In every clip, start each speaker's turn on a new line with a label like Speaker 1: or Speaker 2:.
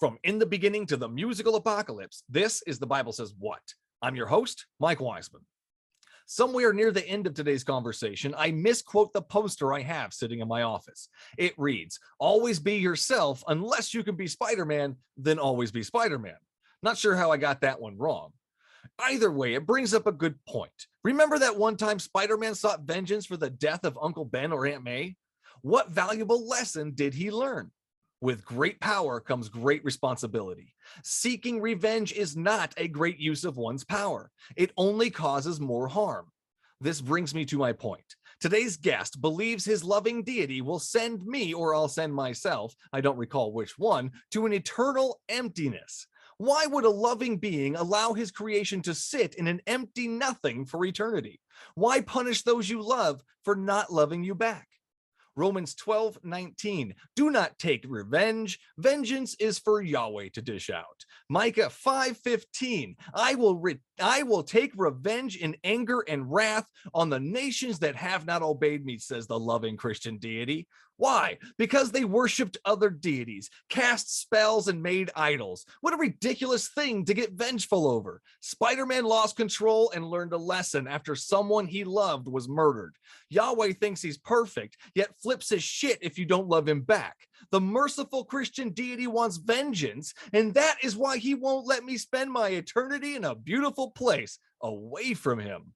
Speaker 1: From in the beginning to the musical apocalypse, this is The Bible Says What? I'm your host, Mike Wiseman. Somewhere near the end of today's conversation, I misquote the poster I have sitting in my office. It reads, "Always be yourself. Unless you can be Spider-Man, then always be Spider-Man." Not sure how I got that one wrong. Either way, it brings up a good point. Remember that one time Spider-Man sought vengeance for the death of Uncle Ben or Aunt May? What valuable lesson did he learn? With great power comes great responsibility. Seeking revenge is not a great use of one's power. It only causes more harm. This brings me to my point. Today's guest believes his loving deity will send me, or I'll send myself, I don't recall which one, to an eternal emptiness. Why would a loving being allow his creation to sit in an empty nothing for eternity? Why punish those you love for not loving you back? Romans 12:19, do not take revenge. Vengeance is for Yahweh to dish out. Micah 5:15, I will take revenge in anger and wrath on the nations that have not obeyed me, says the loving Christian deity. Why? Because they worshipped other deities, cast spells, and made idols. What a ridiculous thing to get vengeful over. Spider-Man lost control and learned a lesson after someone he loved was murdered. Yahweh thinks he's perfect, yet flips his shit if you don't love him back. The merciful Christian deity wants vengeance, and that is why he won't let me spend my eternity in a beautiful place away from him.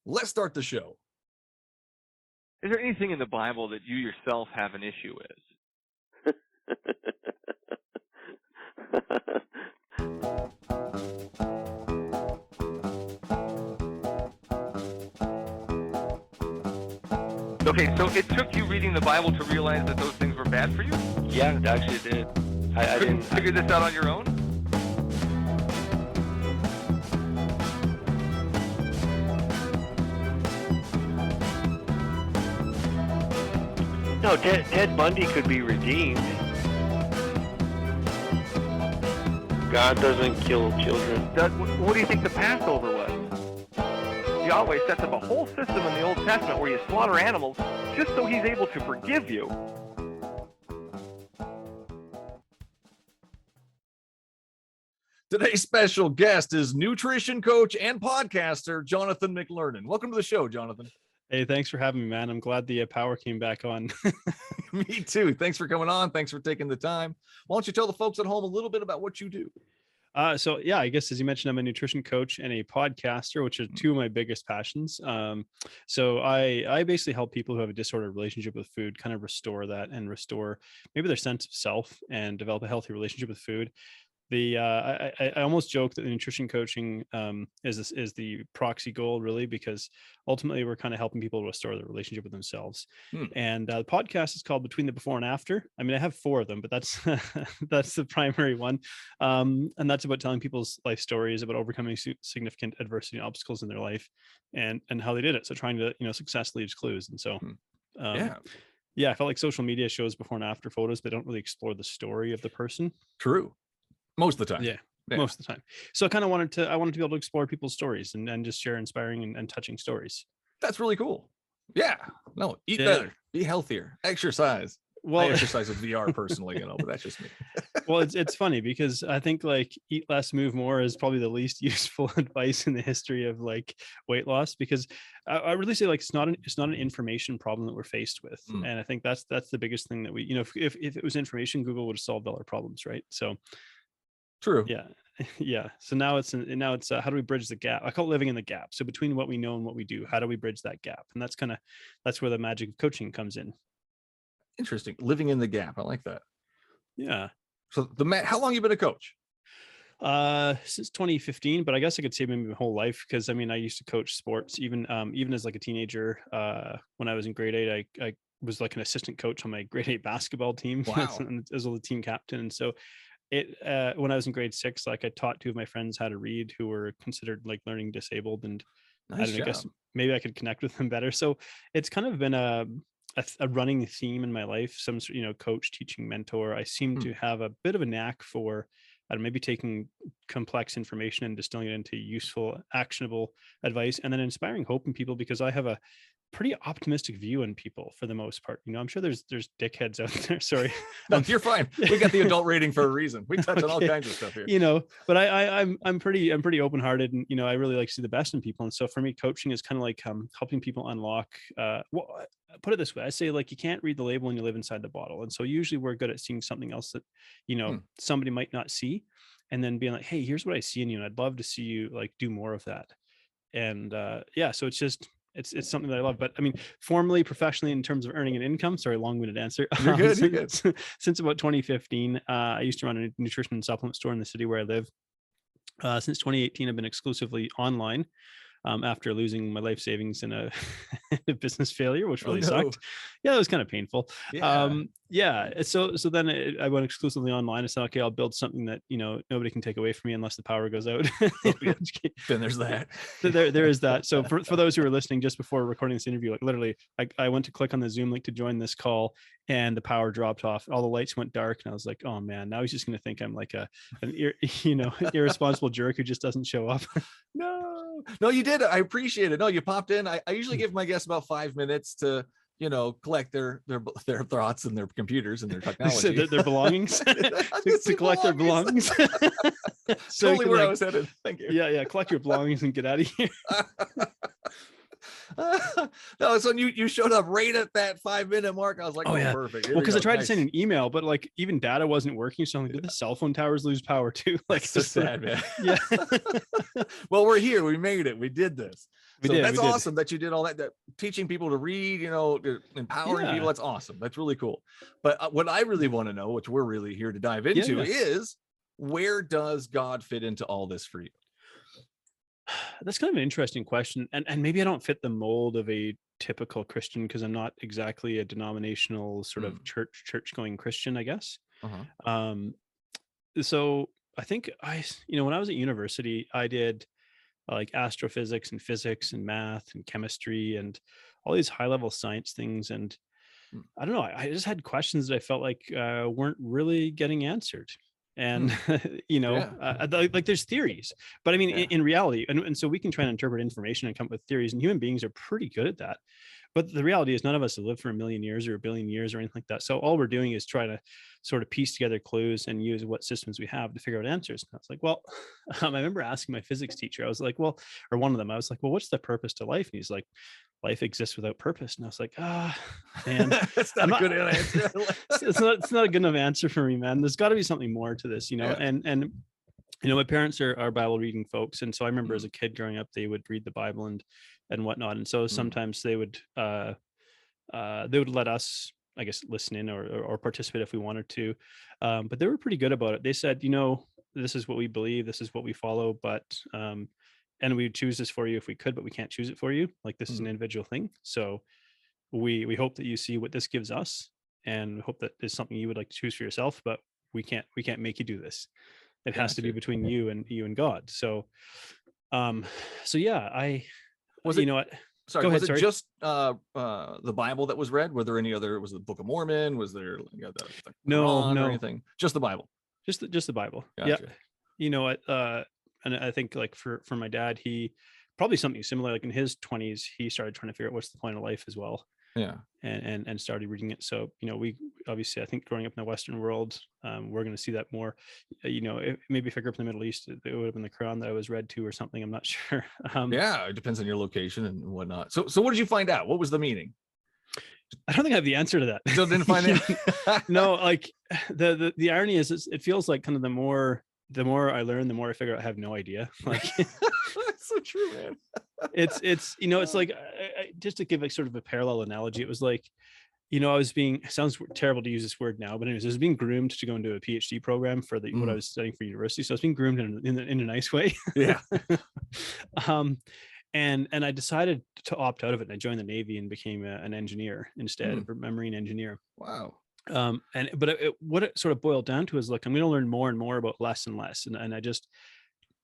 Speaker 1: Let's start the show.
Speaker 2: Is there anything in the Bible that you yourself have an issue with? Okay, so it took you reading the Bible to realize that those things were bad for you?
Speaker 3: Yeah, it actually did. I didn't
Speaker 2: figure this out on your own?
Speaker 3: No, Ted Bundy could be redeemed. God doesn't kill children.
Speaker 2: What do you think the Passover was? Yahweh sets up a whole system in the Old Testament where you slaughter animals just so he's able to forgive you.
Speaker 1: Today's special guest is nutrition coach and podcaster, Jonathan Mclernon. Welcome to the show, Jonathan.
Speaker 4: Hey, thanks for having me, man. I'm glad the power came back on.
Speaker 1: Me too. Thanks for coming on. Thanks for taking the time. Why don't you tell the folks at home a little bit about what you do?
Speaker 4: So yeah, I guess as you mentioned, I'm a nutrition coach and a podcaster, which are two of my biggest passions. So I basically help people who have a disordered relationship with food kind of restore that and restore maybe their sense of self and develop a healthy relationship with food. I almost joke that the nutrition coaching is the proxy goal, really, because ultimately we're kind of helping people restore their relationship with themselves. And the podcast is called Between the Before and After. I mean, I have 4 of them, but that's that's the primary one, and that's about telling people's life stories about overcoming significant adversity and obstacles in their life, and how they did it. So trying to success leaves clues, and so yeah, I felt like social media shows before and after photos, but don't really explore the story of the person.
Speaker 1: True. Most of the time.
Speaker 4: Yeah, most of the time. So I kind of wanted to be able to explore people's stories and just share inspiring and touching stories.
Speaker 1: That's really cool. Yeah. No, eat better, be healthier, exercise. Well, I exercise with VR personally, but that's just me.
Speaker 4: Well, it's funny because I think like eat less, move more is probably the least useful advice in the history of like weight loss, because I really say like it's not an information problem that we're faced with. And I think that's the biggest thing that we, if it was information, Google would have solved all our problems, right? So
Speaker 1: true.
Speaker 4: Yeah. So now it's how do we bridge the gap? I call it living in the gap. So between what we know and what we do, how do we bridge that gap? And that's where the magic of coaching comes in.
Speaker 1: Interesting. Living in the gap. I like that.
Speaker 4: Yeah.
Speaker 1: So how long you been a coach?
Speaker 4: Since 2015, but I guess I could say maybe my whole life, because I mean I used to coach sports even as like a teenager. When I was in grade 8, I was like an assistant coach on my grade 8 basketball team.
Speaker 1: Wow.
Speaker 4: As well the team captain. And so when I was in grade 6, like I taught 2 of my friends how to read who were considered like learning disabled, and I guess maybe I could connect with them better. So it's kind of been a running theme in my life. Some coach, teaching, mentor. I seem to have a bit of a knack for maybe taking complex information and distilling it into useful, actionable advice, and then inspiring hope in people, because I have pretty optimistic view on people for the most part. I'm sure there's dickheads out there. Sorry.
Speaker 1: No, you're fine. We got the adult rating for a reason. We touch on all
Speaker 4: Okay.
Speaker 1: kinds of stuff here.
Speaker 4: But I'm pretty open-hearted, and I really like to see the best in people. And so for me, coaching is kind of like helping people unlock. Put it this way: I say, like, you can't read the label when you live inside the bottle. And so usually we're good at seeing something else that somebody might not see, and then being like, hey, here's what I see in you, and I'd love to see you like do more of that. And so it's just. It's something that I love. But I mean, formally, professionally, in terms of earning an income, sorry, long-winded answer.
Speaker 1: You're good. You're good.
Speaker 4: Since about 2015, I used to run a nutrition and supplement store in the city where I live. Since 2018, I've been exclusively online after losing my life savings in a business failure, which really sucked. Yeah, it was kind of painful. So then I went exclusively online and said, okay, I'll build something that nobody can take away from me unless the power goes out.
Speaker 1: Then there's that.
Speaker 4: There is that. So for those who are listening, just before recording this interview, like literally, I went to click on the Zoom link to join this call, and the power dropped off. All the lights went dark, and I was like, oh man, now he's just going to think I'm like an irresponsible jerk who just doesn't show up.
Speaker 1: No, you did. I appreciate it. No, you popped in. I usually give my guests about 5 minutes to, collect their thoughts and their computers and their technology.
Speaker 4: their belongings. to collect their belongings.
Speaker 1: So totally where I was headed. Thank you.
Speaker 4: Yeah. Collect your belongings and get out of here.
Speaker 1: No, so you showed up right at that 5-minute mark. I was like, perfect.
Speaker 4: Well, because I tried to send an email, but like even data wasn't working. So I'm like, did the cell phone towers lose power too? Like,
Speaker 1: so sad, man.
Speaker 4: Yeah.
Speaker 1: Well, we're here. We made it. We did this. That's
Speaker 4: we
Speaker 1: awesome that you did all that teaching people to read, empowering people. That's awesome. That's really cool. But what I really want to know, which we're really here to dive into, is where does God fit into all this for you?
Speaker 4: That's kind of an interesting question. And maybe I don't fit the mold of a typical Christian because I'm not exactly a denominational sort of church going Christian, I guess. So I think when I was at university, I did like astrophysics and physics and math and chemistry and all these high level science things. And I don't know, I just had questions that I felt like weren't really getting answered. And, like there's theories, but I mean, in reality, and so we can try and interpret information and come up with theories, and human beings are pretty good at that. But the reality is none of us have lived for 1 million years or 1 billion years or anything like that. So all we're doing is try to sort of piece together clues and use what systems we have to figure out answers. And I was like, well, I remember asking my physics teacher, I was like, well, what's the purpose to life? And he's like, life exists without purpose. And I was like, man,
Speaker 1: that's not a good answer.
Speaker 4: it's not a good enough answer for me, man. There's got to be something more to this, and my parents are Bible reading folks. And so I remember as a kid growing up, they would read the Bible and whatnot. And so sometimes they would let us, I guess, listen in or participate if we wanted to. But they were pretty good about it. They said, this is what we believe, this is what we follow, but and we would choose this for you if we could, but we can't choose it for you. Like, this is an individual thing. So we hope that you see what this gives us, and we hope that is something you would like to choose for yourself, but we can't make you do this. It has to be between you and God. So I
Speaker 1: was
Speaker 4: it,
Speaker 1: you know what? Sorry, was it just the Bible that was read? Were there any other? Was it the Book of Mormon? Was there the Quran or anything? Just the Bible.
Speaker 4: Just the Bible.
Speaker 1: Gotcha.
Speaker 4: Yeah. And I think like for my dad, he probably something similar. Like in his 20s, he started trying to figure out what's the point of life as well.
Speaker 1: Yeah.
Speaker 4: And started reading it. So we obviously, I think growing up in the Western world, we're going to see that more. Maybe if I grew up in the Middle East, it would have been the Quran that I was read to or something. I'm not sure.
Speaker 1: It depends on your location and whatnot. So what did you find out? What was the meaning?
Speaker 4: I don't think I have the answer to that.
Speaker 1: Still didn't find it.
Speaker 4: No, like the irony is, it feels like kind of the more I learn, the more I figure out I have no idea. Like,
Speaker 1: that's so true, man.
Speaker 4: It's like, just to give like sort of a parallel analogy, it was like, I was sounds terrible to use this word now, but anyways, I was being groomed to go into a PhD program for what I was studying for university. So I was being groomed in a nice way.
Speaker 1: Yeah.
Speaker 4: And I decided to opt out of it, and I joined the Navy and became an engineer instead, a marine engineer.
Speaker 1: Wow.
Speaker 4: What it sort of boiled down to is, look, I'm going to learn more and more about less and less. And I just,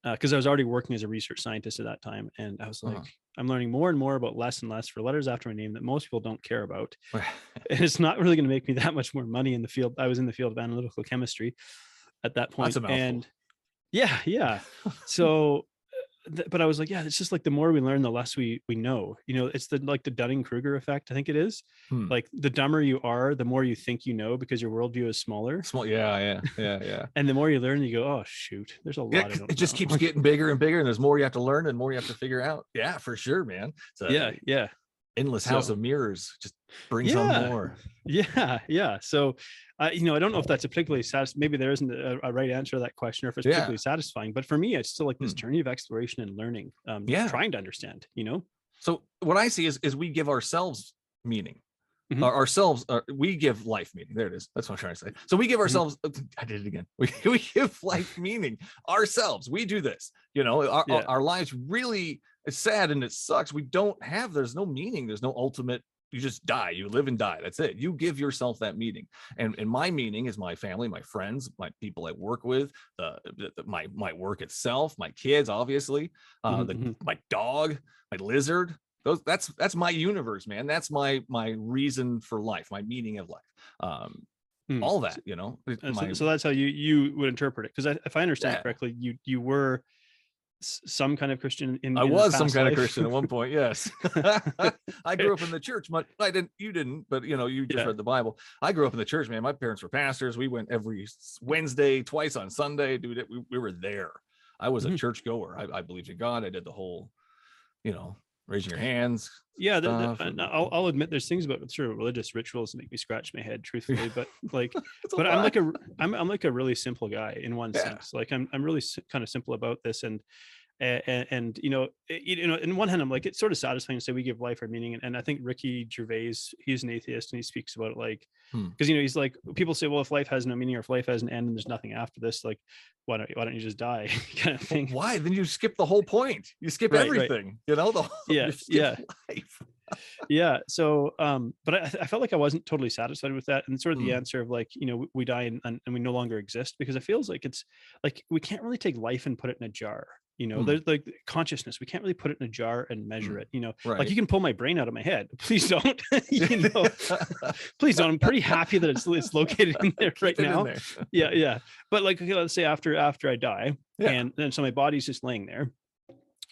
Speaker 4: because I was already working as a research scientist at that time. And I was like, I'm learning more and more about less and less for letters after my name that most people don't care about. And it's not really going to make me that much more money in the field. I was in the field of analytical chemistry at that point.
Speaker 1: That's a mouthful.
Speaker 4: And yeah. So but I was like, yeah, it's just like the more we learn, the less we know. It's the Dunning-Kruger effect, I think it is.
Speaker 1: Hmm.
Speaker 4: Like the dumber you are, the more you think you know because your worldview is smaller.
Speaker 1: Small, yeah.
Speaker 4: And the more you learn, you go, oh shoot, there's a lot I don't
Speaker 1: It just
Speaker 4: know.
Speaker 1: keeps getting bigger and bigger, and there's more you have to learn and more you have to figure out. Yeah, for sure, man. It's a
Speaker 4: yeah.
Speaker 1: endless house of mirrors. Just brings
Speaker 4: Yeah.
Speaker 1: on more.
Speaker 4: Yeah. So, I don't know if that's a particularly satisfying. Maybe there isn't a right answer to that question, or if it's particularly satisfying. But for me, it's still like this journey of exploration and learning, trying to understand.
Speaker 1: So what I see is we give ourselves meaning. We give life meaning. There it is. That's what I'm trying to say. So we give ourselves. I did it again. We give life meaning ourselves. We do this. Our lives really. It's sad and it sucks. There's no meaning. There's no ultimate. You just die. You live and die. That's it. You give yourself that meaning. And my meaning is my family, my friends, my people I work with, my work itself, my kids, obviously, my dog, my lizard. That's my universe, man. That's my reason for life, my meaning of life. All that,
Speaker 4: So that's how you would interpret it. Because if I understand correctly, you were some kind of Christian
Speaker 1: I was some kind
Speaker 4: life.
Speaker 1: of Christian at one point. Yes. I grew up in the church. You didn't, but you just read the Bible. I grew up in the church, man. My parents were pastors. We went every Wednesday, twice on Sunday, dude. We were there. I was a church goer. I believed in God. I did the whole, raising your hands.
Speaker 4: Yeah. I'll admit there's things about sort of religious rituals that make me scratch my head, truthfully, but but I'm like a really simple guy in one sense. Like I'm really kind of simple about this. And in one hand, I'm like, it's sort of satisfying to say we give life our meaning. And I think Ricky Gervais, he's an atheist, and he speaks about it like, because he's like, people say, well, if life has no meaning, or if life has an end and there's nothing after this, like, why don't you just die, kind of thing.
Speaker 1: Why? Then you skip the whole point. You skip everything.
Speaker 4: Life. Yeah. So, but I felt like I wasn't totally satisfied with that, and sort of the answer of like, we die and we no longer exist, because it feels like it's like we can't really take life and put it in a jar. There's like consciousness. We can't really put it in a jar and measure it. Like you can pull my brain out of my head. Please don't. Please don't. I'm pretty happy that it's located in there right now. Yeah. But like, okay, let's say after I die, and then so my body's just laying there.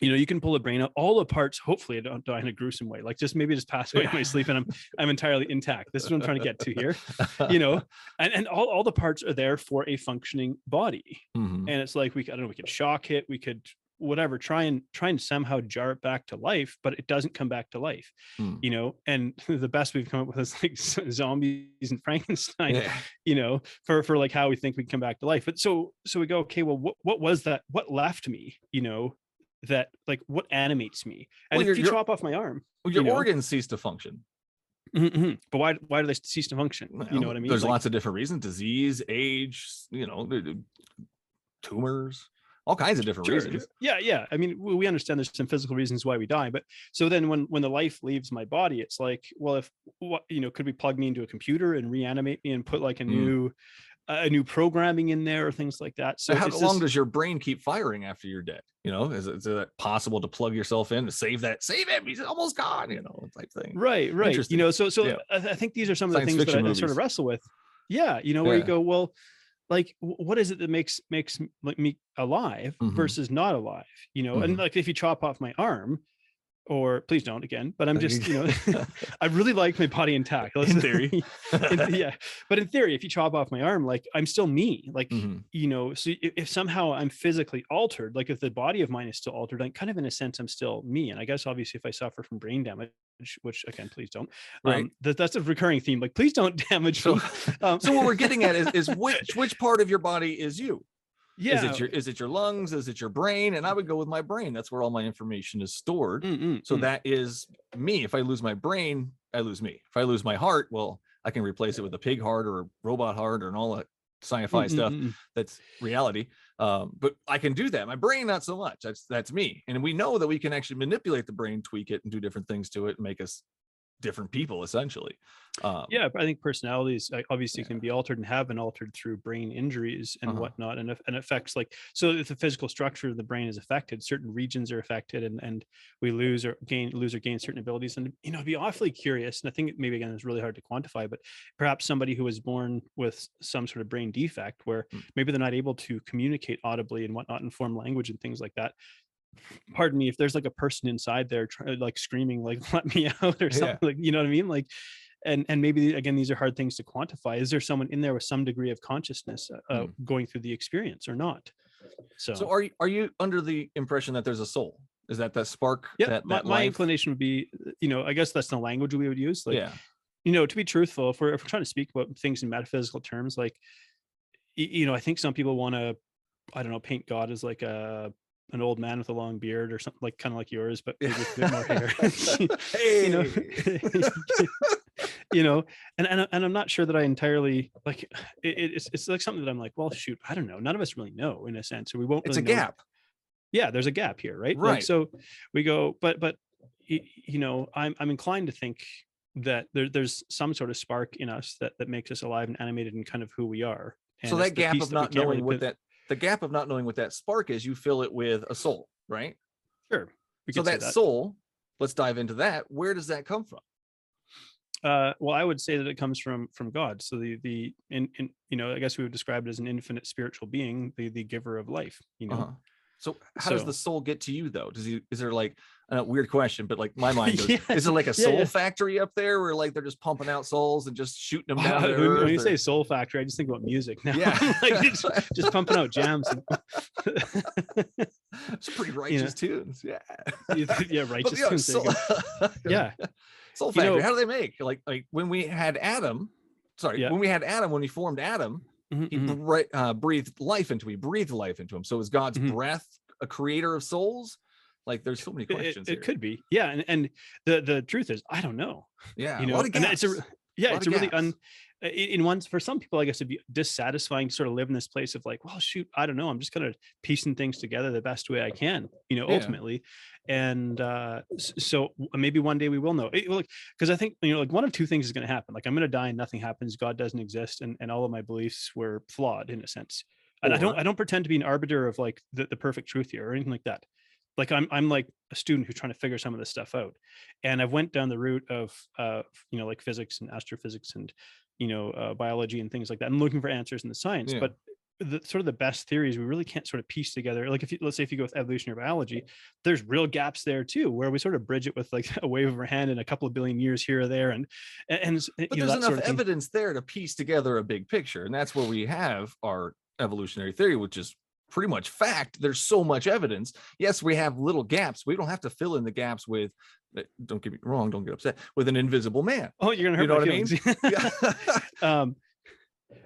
Speaker 4: You can pull the brain out, all the parts. Hopefully, I don't die in a gruesome way. Like just pass away in my sleep, and I'm entirely intact. This is what I'm trying to get to here. And all the parts are there for a functioning body. And it's like we could shock it, we could whatever, try and somehow jar it back to life, but it doesn't come back to life. And the best we've come up with is like zombies and Frankenstein. For like how we think we can come back to life. But so we go, okay, well, what was that? What left me? That like what animates me? And if you chop off my arm,
Speaker 1: your organs cease to function.
Speaker 4: But why do they cease to function? You know what I mean?
Speaker 1: There's lots of different reasons: disease, age, tumors, all kinds of different reasons.
Speaker 4: Yeah. I mean, we understand there's some physical reasons why we die, but so then when the life leaves my body, it's like, well, could we plug me into a computer and reanimate me and put like a new programming in there or things like that? So
Speaker 1: how long does your brain keep firing after you're dead? Is it possible to plug yourself in to save him? He's almost gone, type thing.
Speaker 4: Right. So I think these are some of the things that I sort of wrestle with. Where you go, well, like, what is it that makes me alive versus not alive? And like, if you chop off my arm, or please don't again, but I'm just, I really like my body intact.
Speaker 1: In theory.
Speaker 4: But in theory, if you chop off my arm, like I'm still me, like, so if somehow I'm physically altered, like if the body of mine is still altered, I'm kind of in a sense, I'm still me. And I guess obviously if I suffer from brain damage, which again, please don't, that's a recurring theme. Like, please don't damage me.
Speaker 1: So what we're getting at is which part of your body is you? Is it your lungs? Is it your brain? And I would go with my brain. That's where all my information is stored. That is me. If I lose my brain, I lose me. If I lose my heart, well, I can replace it with a pig heart or a robot heart and all that sci-fi stuff. That's reality. But I can do that. My brain, not so much. That's me. And we know that we can actually manipulate the brain, tweak it, and do different things to it and make us different people, essentially.
Speaker 4: I think personalities obviously can be altered and have been altered through brain injuries and whatnot, and affects, like, so if the physical structure of the brain is affected, certain regions are affected, and we lose or gain certain abilities. And I'd be awfully curious, and I think maybe again it's really hard to quantify, but perhaps somebody who was born with some sort of brain defect where maybe they're not able to communicate audibly and whatnot and form language and things like that, pardon me, if there's like a person inside there like screaming, like, let me out or something,
Speaker 1: Yeah.
Speaker 4: like, you know what I mean? Like, and maybe again, these are hard things to quantify. Is there someone in there with some degree of consciousness going through the experience or not?
Speaker 1: So are you under the impression that there's a soul? Is that spark?
Speaker 4: Yeah,
Speaker 1: that
Speaker 4: my
Speaker 1: life?
Speaker 4: inclination would be, I guess that's the language we would use. Like,
Speaker 1: Yeah.
Speaker 4: to be truthful, if we're trying to speak about things in metaphysical terms, like, I think some people want to, I don't know, paint God as like an old man with a long beard or something, like kind of like yours, but maybe with a bit more hair.
Speaker 1: Hey.
Speaker 4: And I'm not sure that I entirely like it's like something that I'm like, well, shoot, I don't know. None of us really know, in a sense, or we won't.
Speaker 1: It's
Speaker 4: really
Speaker 1: a
Speaker 4: know.
Speaker 1: gap.
Speaker 4: Yeah, there's a gap here, right?
Speaker 1: Right.
Speaker 4: Like, so we go, but I'm inclined to think that there's some sort of spark in us that makes us alive and animated and kind of who we are. And
Speaker 1: So that gap of not knowing the gap of not knowing what that spark is, you fill it with a soul, right?
Speaker 4: Sure.
Speaker 1: So that soul, let's dive into that. Where does that come from?
Speaker 4: Well, I would say that it comes from God. So I guess we would describe it as an infinite spiritual being, the giver of life.
Speaker 1: So how does the soul get to you, though? Is there like a weird question, but like my mind goes, is there like a soul factory up there where like they're just pumping out souls and just shooting them down?
Speaker 4: When you say soul factory, I just think about music now.
Speaker 1: Yeah.
Speaker 4: Like just pumping out jams.
Speaker 1: It's pretty righteous tunes. Yeah.
Speaker 4: Yeah, righteous tunes. Yeah.
Speaker 1: Soul factory. How do they make? Like when we had Adam, when we formed Adam, he breathed life into him. He breathed life into him. So is God's breath a creator of souls? Like, there's so many questions.
Speaker 4: It could be, yeah. And the truth is, I don't know.
Speaker 1: Yeah,
Speaker 4: a lot of gaps. It's a really in ones for some people, I guess it'd be dissatisfying to sort of live in this place of like, well, shoot, I don't know. I'm just kind of piecing things together the best way I can, ultimately. And so maybe one day we will know. Because I think, like one of two things is going to happen. Like I'm going to die and nothing happens. God doesn't exist. And all of my beliefs were flawed in a sense. And I don't pretend to be an arbiter of like the perfect truth here or anything like that. Like I'm like a student who's trying to figure some of this stuff out. And I've went down the route of, like physics and astrophysics and, biology and things like that. I'm looking for answers in the science, but the best theories we really can't sort of piece together. Like let's say if you go with evolutionary biology, there's real gaps there too, where we sort of bridge it with like a wave of our hand in a couple of billion years here or there. But
Speaker 1: there's enough evidence there to piece together a big picture. And that's where we have our evolutionary theory, which is pretty much fact. There's so much evidence. Yes, we have little gaps. We don't have to fill in the gaps with, don't get me wrong, don't get upset, with an invisible man.
Speaker 4: Oh, you're gonna hurt my feelings.
Speaker 1: I mean?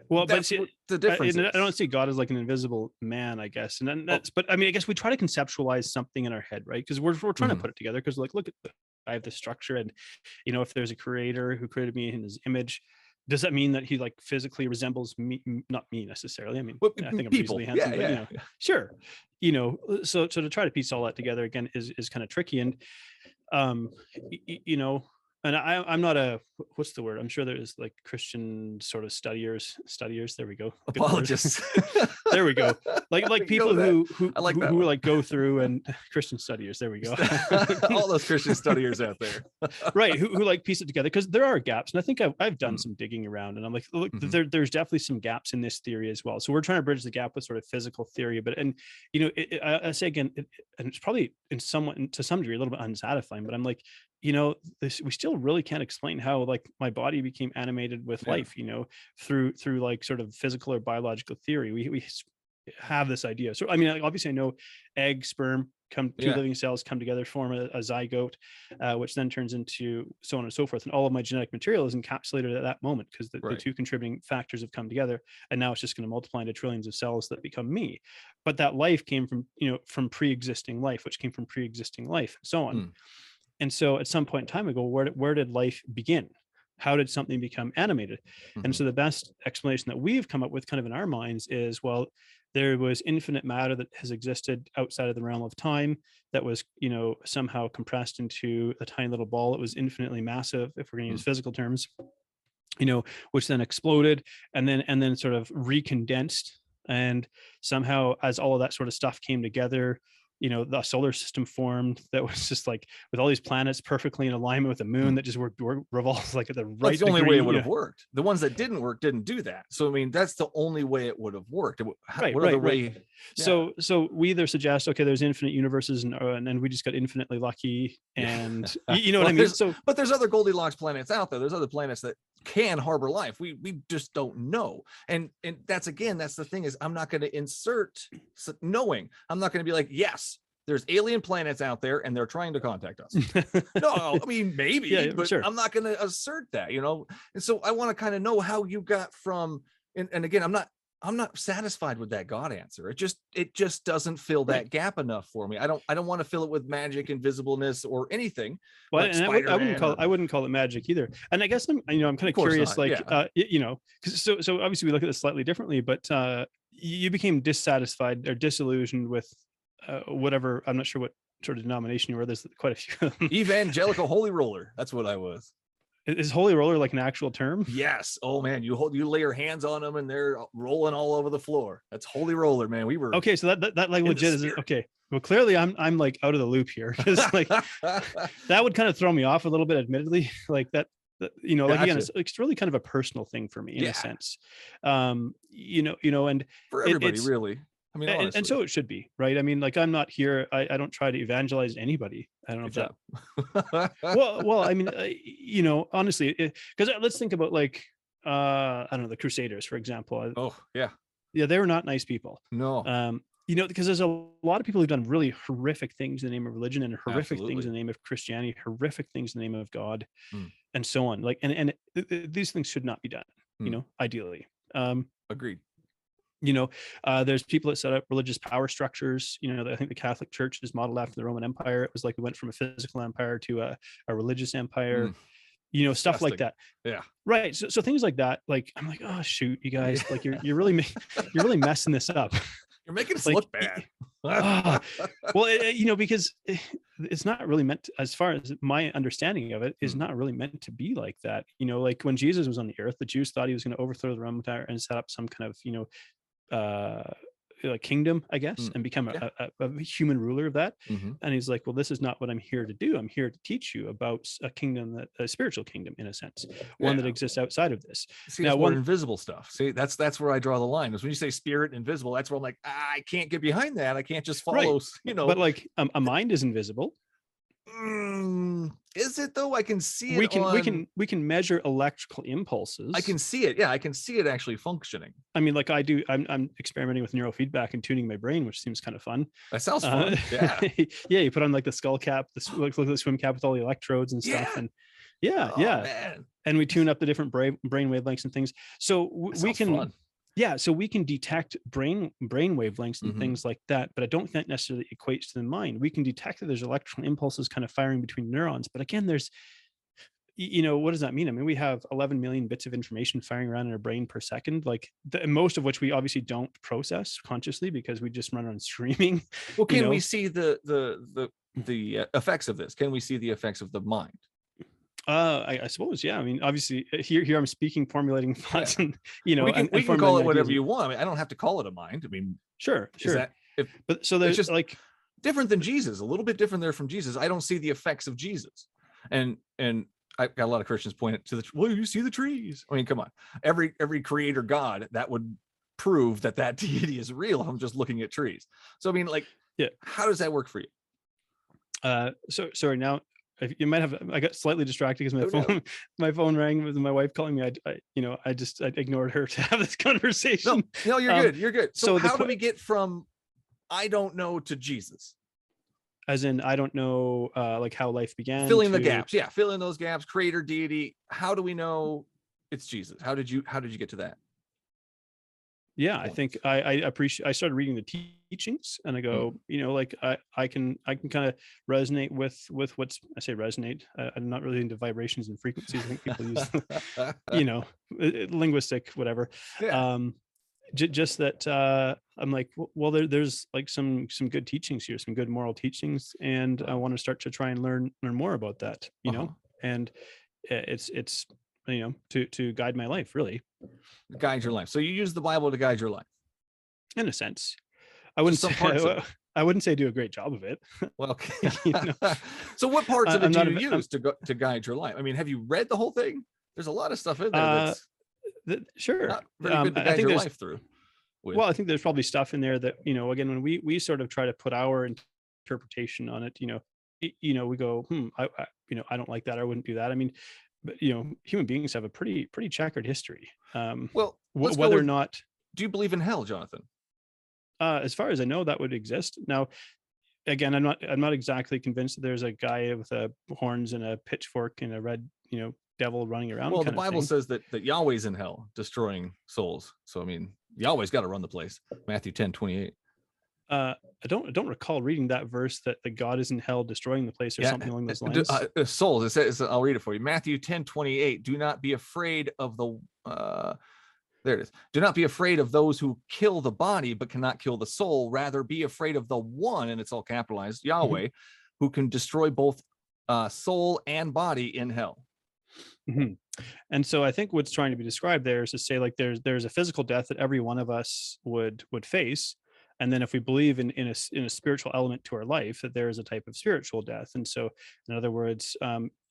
Speaker 4: Well,
Speaker 1: that's
Speaker 4: but
Speaker 1: the difference.
Speaker 4: I don't see God as like an invisible man, I guess. And then but I mean, I guess we try to conceptualize something in our head, right? Because we're trying to put it together. Because like, look, I have this structure, and if there's a creator who created me in his image, does that mean that he like physically resembles me? Not me necessarily. I mean, I think I'm reasonably handsome, but sure. So to try to piece all that together again is kind of tricky. And and I'm not a, what's the word? I'm sure there's like Christian sort of studiers. There we go.
Speaker 1: Apologists.
Speaker 4: There we go. Like people who like go through and Christian studiers. There we go.
Speaker 1: All those Christian studiers out there.
Speaker 4: Right. Who like piece it together, because there are gaps. And I think I've done some digging around, and I'm like, look, there's definitely some gaps in this theory as well. So we're trying to bridge the gap with sort of physical theory, I say again, and it's probably to some degree a little bit unsatisfying, but I'm like, we still really can't explain how like my body became animated with life, through like sort of physical or biological theory. We have this idea. So I mean, obviously I know egg, sperm, two living cells come together, form a zygote, which then turns into so on and so forth. And all of my genetic material is encapsulated at that moment, because the two contributing factors have come together, and now it's just going to multiply into trillions of cells that become me. But that life came from pre-existing life, which came from pre-existing life, and so on. And so at some point in time, I go, where did life begin? How did something become animated? And so the best explanation that we've come up with kind of in our minds is, well, there was infinite matter that has existed outside of the realm of time that was, somehow compressed into a tiny little ball that was infinitely massive, if we're going to use physical terms, which then exploded and then sort of recondensed. And somehow, as all of that sort of stuff came together, the solar system formed that was just like with all these planets perfectly in alignment with the moon that just revolves like at the right
Speaker 1: That's the only
Speaker 4: degree,
Speaker 1: way it would have worked. The ones that didn't work didn't do that. So I mean, that's the only way it would have worked. What other way?
Speaker 4: Yeah. So we either suggest, okay, there's infinite universes and we just got infinitely lucky, and you know what I mean.
Speaker 1: But there's other Goldilocks planets out there. There's other planets that can harbor life. We just don't know. And that's the thing is, I'm not going to insert knowing. I'm not going to be like, yes, there's alien planets out there and they're trying to contact us. No, I mean, maybe, but sure. I'm not going to assert that, And so I want to kind of know how you got from, and again, I'm not satisfied with that God answer. It just doesn't fill that gap enough for me. I don't want to fill it with magic, invisibleness, or anything.
Speaker 4: Well, and I wouldn't call it magic either. And I guess I'm kind of curious, not, because so obviously we look at this slightly differently, but you became dissatisfied or disillusioned with whatever. I'm not sure what sort of denomination you were. There's quite a few of them.
Speaker 1: Evangelical holy roller. That's what I was.
Speaker 4: Is holy roller like an actual term?
Speaker 1: Yes. Oh man, you lay your hands on them and they're rolling all over the floor. That's holy roller, man. We were
Speaker 4: okay. So that like legit is okay. Well, clearly I'm like out of the loop here, because like that would kind of throw me off a little bit, admittedly. Like that like again, it's really kind of a personal thing for me in a sense. And
Speaker 1: for everybody, really. I mean,
Speaker 4: and so it should be, right? I mean, like I'm not here. I don't try to evangelize anybody. I don't know if that. well, I mean, honestly, because let's think about like, I don't know, the Crusaders, for example.
Speaker 1: Oh yeah,
Speaker 4: they were not nice people.
Speaker 1: No.
Speaker 4: Because there's a lot of people who've done really horrific things in the name of religion, and horrific things in the name of Christianity, horrific things in the name of God, and so on. Like, and these things should not be done. Ideally.
Speaker 1: Agreed.
Speaker 4: There's people that set up religious power structures. I think the Catholic Church is modeled after the Roman Empire. It was like we went from a physical empire to a religious empire. Stuff like that.
Speaker 1: Yeah.
Speaker 4: Right. So things like that. Like I'm like, oh shoot, you guys, like you're really messing this up.
Speaker 1: You're making us look bad.
Speaker 4: Well, because it's not really meant to, as far as my understanding of it, is not really meant to be like that. Like when Jesus was on the earth, the Jews thought he was going to overthrow the Roman Empire and set up some kind of, like kingdom, I guess, and become a human ruler of that. And he's like, well, this is not what I'm here to do. I'm here to teach you about a kingdom, a spiritual kingdom, in a sense, one that exists outside of this.
Speaker 1: See, now, more invisible stuff. See, that's where I draw the line. Is when you say spirit invisible, that's where I'm like, I can't get behind that. I can't just follow.
Speaker 4: But like a mind is invisible.
Speaker 1: Is it though? I can see it.
Speaker 4: We can measure electrical impulses.
Speaker 1: I can see it. Yeah, I can see it actually functioning.
Speaker 4: I mean, like I do. I'm experimenting with neurofeedback and tuning my brain, which seems kind of fun.
Speaker 1: That sounds fun. Yeah.
Speaker 4: Yeah. You put on like the skull cap, look at the swim cap with all the electrodes and stuff, and man. And we tune up the different brain wavelengths and things. So we can. Fun. Yeah, so we can detect brain wavelengths and things like that, but I don't think necessarily equates to the mind. We can detect that there's electrical impulses kind of firing between neurons, but again, there's, what does that mean? I mean, we have 11 million bits of information firing around in our brain per second, like most of which we obviously don't process consciously because we just run on streaming.
Speaker 1: Well, can we see the effects of this? Can we see the effects of the mind?
Speaker 4: I suppose, yeah. I mean, obviously, here I'm speaking, formulating thoughts, and
Speaker 1: we can call it whatever you want. I mean, I don't have to call it a mind. I mean,
Speaker 4: sure. But so there's
Speaker 1: just
Speaker 4: like
Speaker 1: different than Jesus, a little bit different there from Jesus. I don't see the effects of Jesus, and I got a lot of Christians point to well, you see the trees. I mean, come on, every creator God that would prove that deity is real. I'm just looking at trees. So I mean, like, how does that work for you?
Speaker 4: So sorry now. You might have. I got slightly distracted because my phone rang with my wife calling me. I ignored her to have this conversation.
Speaker 1: No, you're good. You're good. So how do we get from I don't know to Jesus?
Speaker 4: As in, I don't know, like how life began.
Speaker 1: Filling the gaps. Yeah, fill in those gaps. Creator, deity. How do we know it's Jesus? How did you get to that?
Speaker 4: Yeah, I think I started reading the teachings, and I go, like I can kind of resonate with what's, I say resonate. I'm not really into vibrations and frequencies. I think people use, linguistic, whatever. Yeah. Just that I'm like, well, there's like some good teachings here, some good moral teachings, and I want to start to try and learn more about that, and it's to guide my life, really.
Speaker 1: Guide your life. So you use the Bible to guide your life.
Speaker 4: In a sense. I wouldn't say I wouldn't say do a great job of it.
Speaker 1: Well, okay.
Speaker 4: You know?
Speaker 1: So what parts of it
Speaker 4: I'm
Speaker 1: do
Speaker 4: not
Speaker 1: you use to guide your life? I mean, have you read the whole thing? There's a lot of stuff in there
Speaker 4: Uh,
Speaker 1: that's
Speaker 4: Sure.
Speaker 1: not very good to
Speaker 4: I
Speaker 1: guide
Speaker 4: think
Speaker 1: your
Speaker 4: there's
Speaker 1: life through. With.
Speaker 4: well, I think there's probably stuff in there that, you know, again, when we sort of try to put our interpretation on it, you know, you know, we go, you know, I don't like that. I wouldn't do that. I mean, but you know, human beings have a pretty checkered history.
Speaker 1: Well, let's go
Speaker 4: Whether or
Speaker 1: with,
Speaker 4: not,
Speaker 1: do you believe in hell, Jonathan?
Speaker 4: as far as I know, that would exist. Now, again, I'm not exactly convinced that there's a guy with horns and a pitchfork and a red, you know, devil running around.
Speaker 1: Well, the
Speaker 4: kind of
Speaker 1: Bible
Speaker 4: thing.
Speaker 1: says that Yahweh's in hell, destroying souls. So I mean, Yahweh's got to run the place. Matthew 10:28.
Speaker 4: I don't recall reading that verse that the God is in hell destroying the place or something along those lines.
Speaker 1: Souls. It says, I'll read it for you. Matthew 10:28. Do not be afraid of the. There it is. Do not be afraid of those who kill the body but cannot kill the soul. Rather, be afraid of the one, and it's all capitalized, Yahweh, who can destroy both soul and body in hell.
Speaker 4: Mm-hmm. And so I think what's trying to be described there is to say, like, there's a physical death that every one of us would face, and then if we believe in a spiritual element to our life, that there is a type of spiritual death. And so, in other words,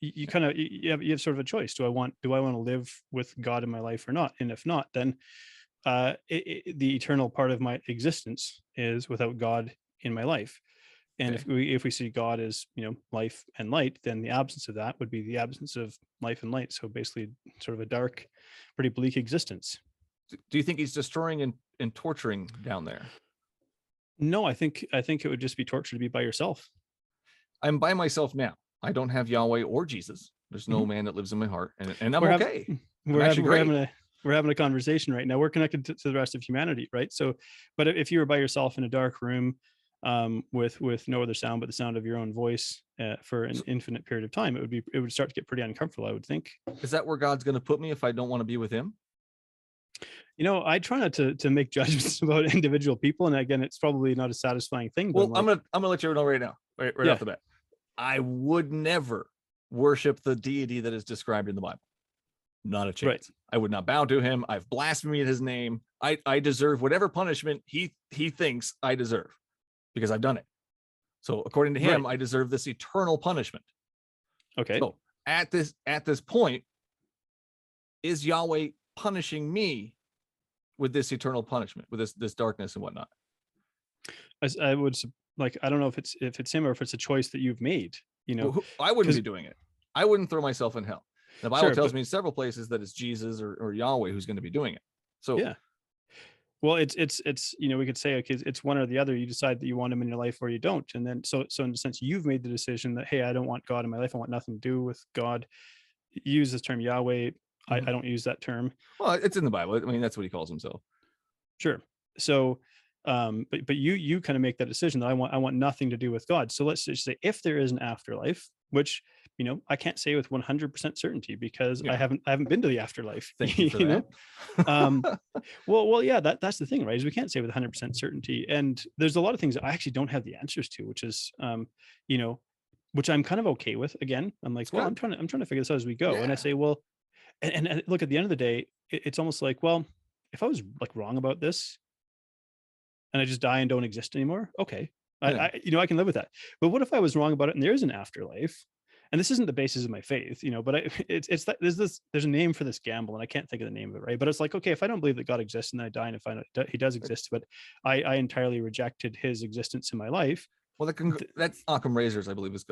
Speaker 4: you kind of you have sort of a choice. Do I want to live with God in my life or not? And if not, then the eternal part of my existence is without God in my life. And if we see God as, you know, life and light, then the absence of that would be the absence of life and light. So basically, sort of a dark, pretty bleak existence.
Speaker 1: Do you think he's destroying and torturing down there?
Speaker 4: No, I think it would just be torture to be by yourself.
Speaker 1: I'm by myself now. I don't have Yahweh or Jesus. There's no man that lives in my heart, and I'm okay.
Speaker 4: We're having a conversation right now. We're connected to the rest of humanity, right? So, but if you were by yourself in a dark room, with no other sound but the sound of your own voice for an infinite period of time, it would start to get pretty uncomfortable, I would think.
Speaker 1: Is that where God's going to put me if I don't want to be with him?
Speaker 4: You know, I try not to make judgments about individual people, and again, it's probably not a satisfying thing.
Speaker 1: Well, I'm gonna let you know right now, right off the bat. I would never worship the deity that is described in the Bible. Not a chance. Right. I would not bow to him. I've blasphemed his name. I deserve whatever punishment he thinks I deserve, because I've done it. So according to him, I deserve this eternal punishment.
Speaker 4: Okay.
Speaker 1: So at this point, is Yahweh punishing me with this eternal punishment, with this darkness and whatnot?
Speaker 4: I would, like, I don't know if it's him or if it's a choice that you've made. You know,
Speaker 1: I wouldn't be doing it. I wouldn't throw myself in hell. The Bible tells me in several places that it's Jesus or Yahweh who's going to be doing it. So
Speaker 4: yeah. Well, it's you know, we could say, okay, it's one or the other. You decide that you want him in your life or you don't, and then so in a sense, you've made the decision that, hey, I don't want God in my life. I want nothing to do with God. You use this term Yahweh. I don't use that term.
Speaker 1: Well, it's in the Bible. I mean, that's what he calls himself.
Speaker 4: Sure. So, but you kind of make that decision that I want nothing to do with God. So let's just say if there is an afterlife, which, you know, I can't say with 100% certainty because I haven't been to the afterlife.
Speaker 1: Thank you for that.
Speaker 4: Well, yeah, that's the thing, right? Is we can't say with 100% certainty, and there's a lot of things that I actually don't have the answers to, which is, you know, which I'm kind of okay with. Again, I'm like, well, I'm trying to figure this out as we go, and I say, well. And look, at the end of the day, it's almost like, well, if I was like wrong about this and I just die and don't exist anymore, okay, I can live with that. But what if I was wrong about it and there is an afterlife? And this isn't the basis of my faith, you know, but it's that there's a name for this gamble and I can't think of the name of it, right? But it's like, okay, if I don't believe that God exists and then I die and I find out he does exist, but I entirely rejected his existence in my life.
Speaker 1: Well, that's Occam Razor's, I believe, is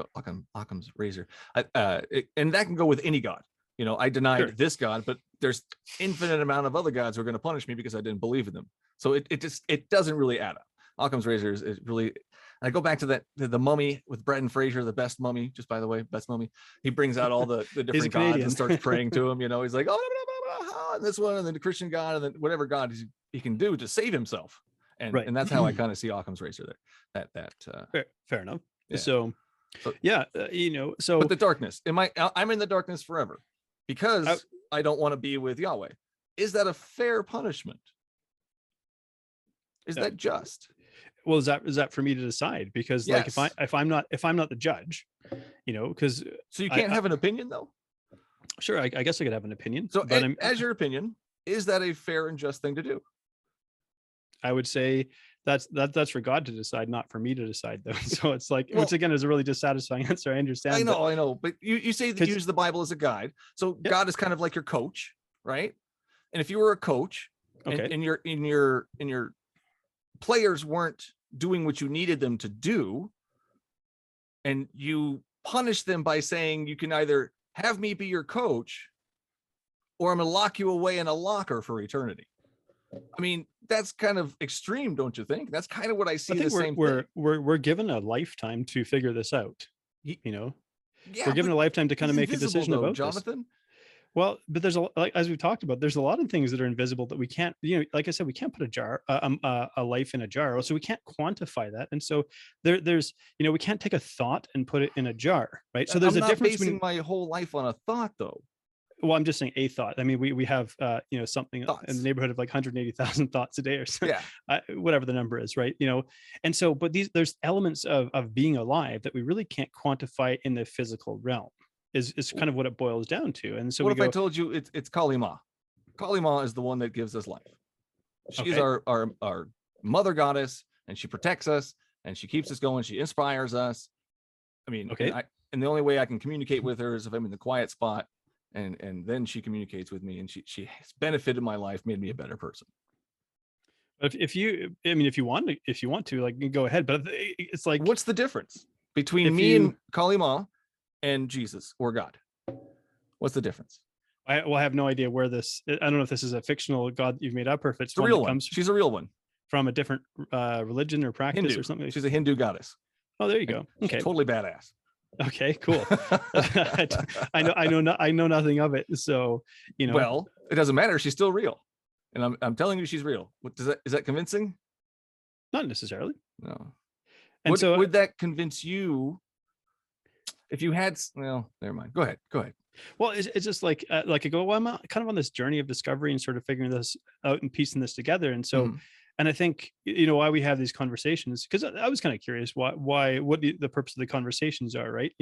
Speaker 1: Occam's Razor, and that can go with any God. You know, I denied this God, but there's infinite amount of other gods who are going to punish me because I didn't believe in them. So it doesn't really add up. Occam's Razor is really. I go back to the Mummy with Brendan Fraser, the best mummy. Just by the way, best mummy. He brings out all the different gods and starts praying to him. You know, he's like, oh, blah, blah, blah, and this one, and then the Christian God, and then whatever God he can do to save himself. And that's how I kind of see Occam's Razor there.
Speaker 4: Fair enough. Yeah. So you know, so
Speaker 1: but the darkness. I'm in the darkness forever. Because I don't want to be with Yahweh. Is that a fair punishment? Is that just?
Speaker 4: Well, is that for me to decide? Because like if I'm not the judge, you know, because
Speaker 1: so you can't have an opinion though.
Speaker 4: Sure, I guess I could have an opinion.
Speaker 1: So, as your opinion, is that a fair and just thing to do?
Speaker 4: I would say that's for God to decide, not for me to decide though. So it's like,
Speaker 1: Well,
Speaker 4: which again is a really dissatisfying answer. I understand.
Speaker 1: I know, but you say that you use the Bible as a guide. So
Speaker 4: Yeah.
Speaker 1: God is kind of like your coach, right? And if you were a coach,
Speaker 4: Okay.
Speaker 1: and your players weren't doing what you needed them to do, and you punish them by saying you can either have me be your coach, or I'm going to lock you away in a locker for eternity. I mean, that's kind of extreme, don't you think? That's kind of what I see.
Speaker 4: I think
Speaker 1: the same
Speaker 4: we're
Speaker 1: thing.
Speaker 4: we're given a lifetime to figure this out.
Speaker 1: Yeah,
Speaker 4: We're given a lifetime to kind of
Speaker 1: he's
Speaker 4: make a
Speaker 1: invisible,
Speaker 4: decision
Speaker 1: though,
Speaker 4: about
Speaker 1: Jonathan.
Speaker 4: this. Well, but there's like, as we've talked about, there's a lot of things that are invisible that we can't, like I said, we can't put a life in a jar, so we can't quantify that. And so there's we can't take a thought and put it in a jar, right? So there's
Speaker 1: I'm
Speaker 4: a
Speaker 1: not
Speaker 4: difference
Speaker 1: basing
Speaker 4: between.
Speaker 1: my whole life on a thought, though.
Speaker 4: Well, I'm just saying a thought. I mean, we have something
Speaker 1: Thoughts.
Speaker 4: in the neighborhood of like 180,000 thoughts a day or so,
Speaker 1: Yeah.
Speaker 4: whatever the number is, right? And so, but there's elements of being alive that we really can't quantify in the physical realm. Is kind of what it boils down to. And so
Speaker 1: what
Speaker 4: we
Speaker 1: if
Speaker 4: go,
Speaker 1: I told you it's Kali Ma? Kali Ma is the one that gives us life. She's
Speaker 4: Okay.
Speaker 1: our mother goddess, and she protects us, and she keeps us going. She inspires us. I mean,
Speaker 4: Okay.
Speaker 1: and the only way I can communicate with her is if I'm in the quiet spot, and then she communicates with me, and she has benefited my life, made me a better person.
Speaker 4: if you want to, like, go ahead, but it's like,
Speaker 1: What's the difference between
Speaker 4: if
Speaker 1: me
Speaker 4: you-
Speaker 1: and Kali Ma and Jesus or God? What's the difference?
Speaker 4: I have no idea where this. I don't know if this is a fictional god you've made up, or if it's
Speaker 1: It's a
Speaker 4: one
Speaker 1: real
Speaker 4: that
Speaker 1: one.
Speaker 4: comes
Speaker 1: She's a real one.
Speaker 4: from a different religion or practice
Speaker 1: Hindu.
Speaker 4: or something.
Speaker 1: She's a Hindu goddess.
Speaker 4: Oh, there you go.
Speaker 1: She's
Speaker 4: Okay.
Speaker 1: totally badass.
Speaker 4: Okay, cool. I know nothing of it. So,
Speaker 1: Well, it doesn't matter. She's still real, and I'm telling you, she's real. What is that convincing?
Speaker 4: not necessarily.
Speaker 1: No.
Speaker 4: And so
Speaker 1: would that convince you if you had? Well, never mind. Go ahead.
Speaker 4: well, it's just like I go, well, I'm kind of on this journey of discovery and sort of figuring this out and piecing this together. And so,
Speaker 1: Mhm.
Speaker 4: and I think, why we have these conversations, because I was kind of curious what the purpose of the conversations are, right?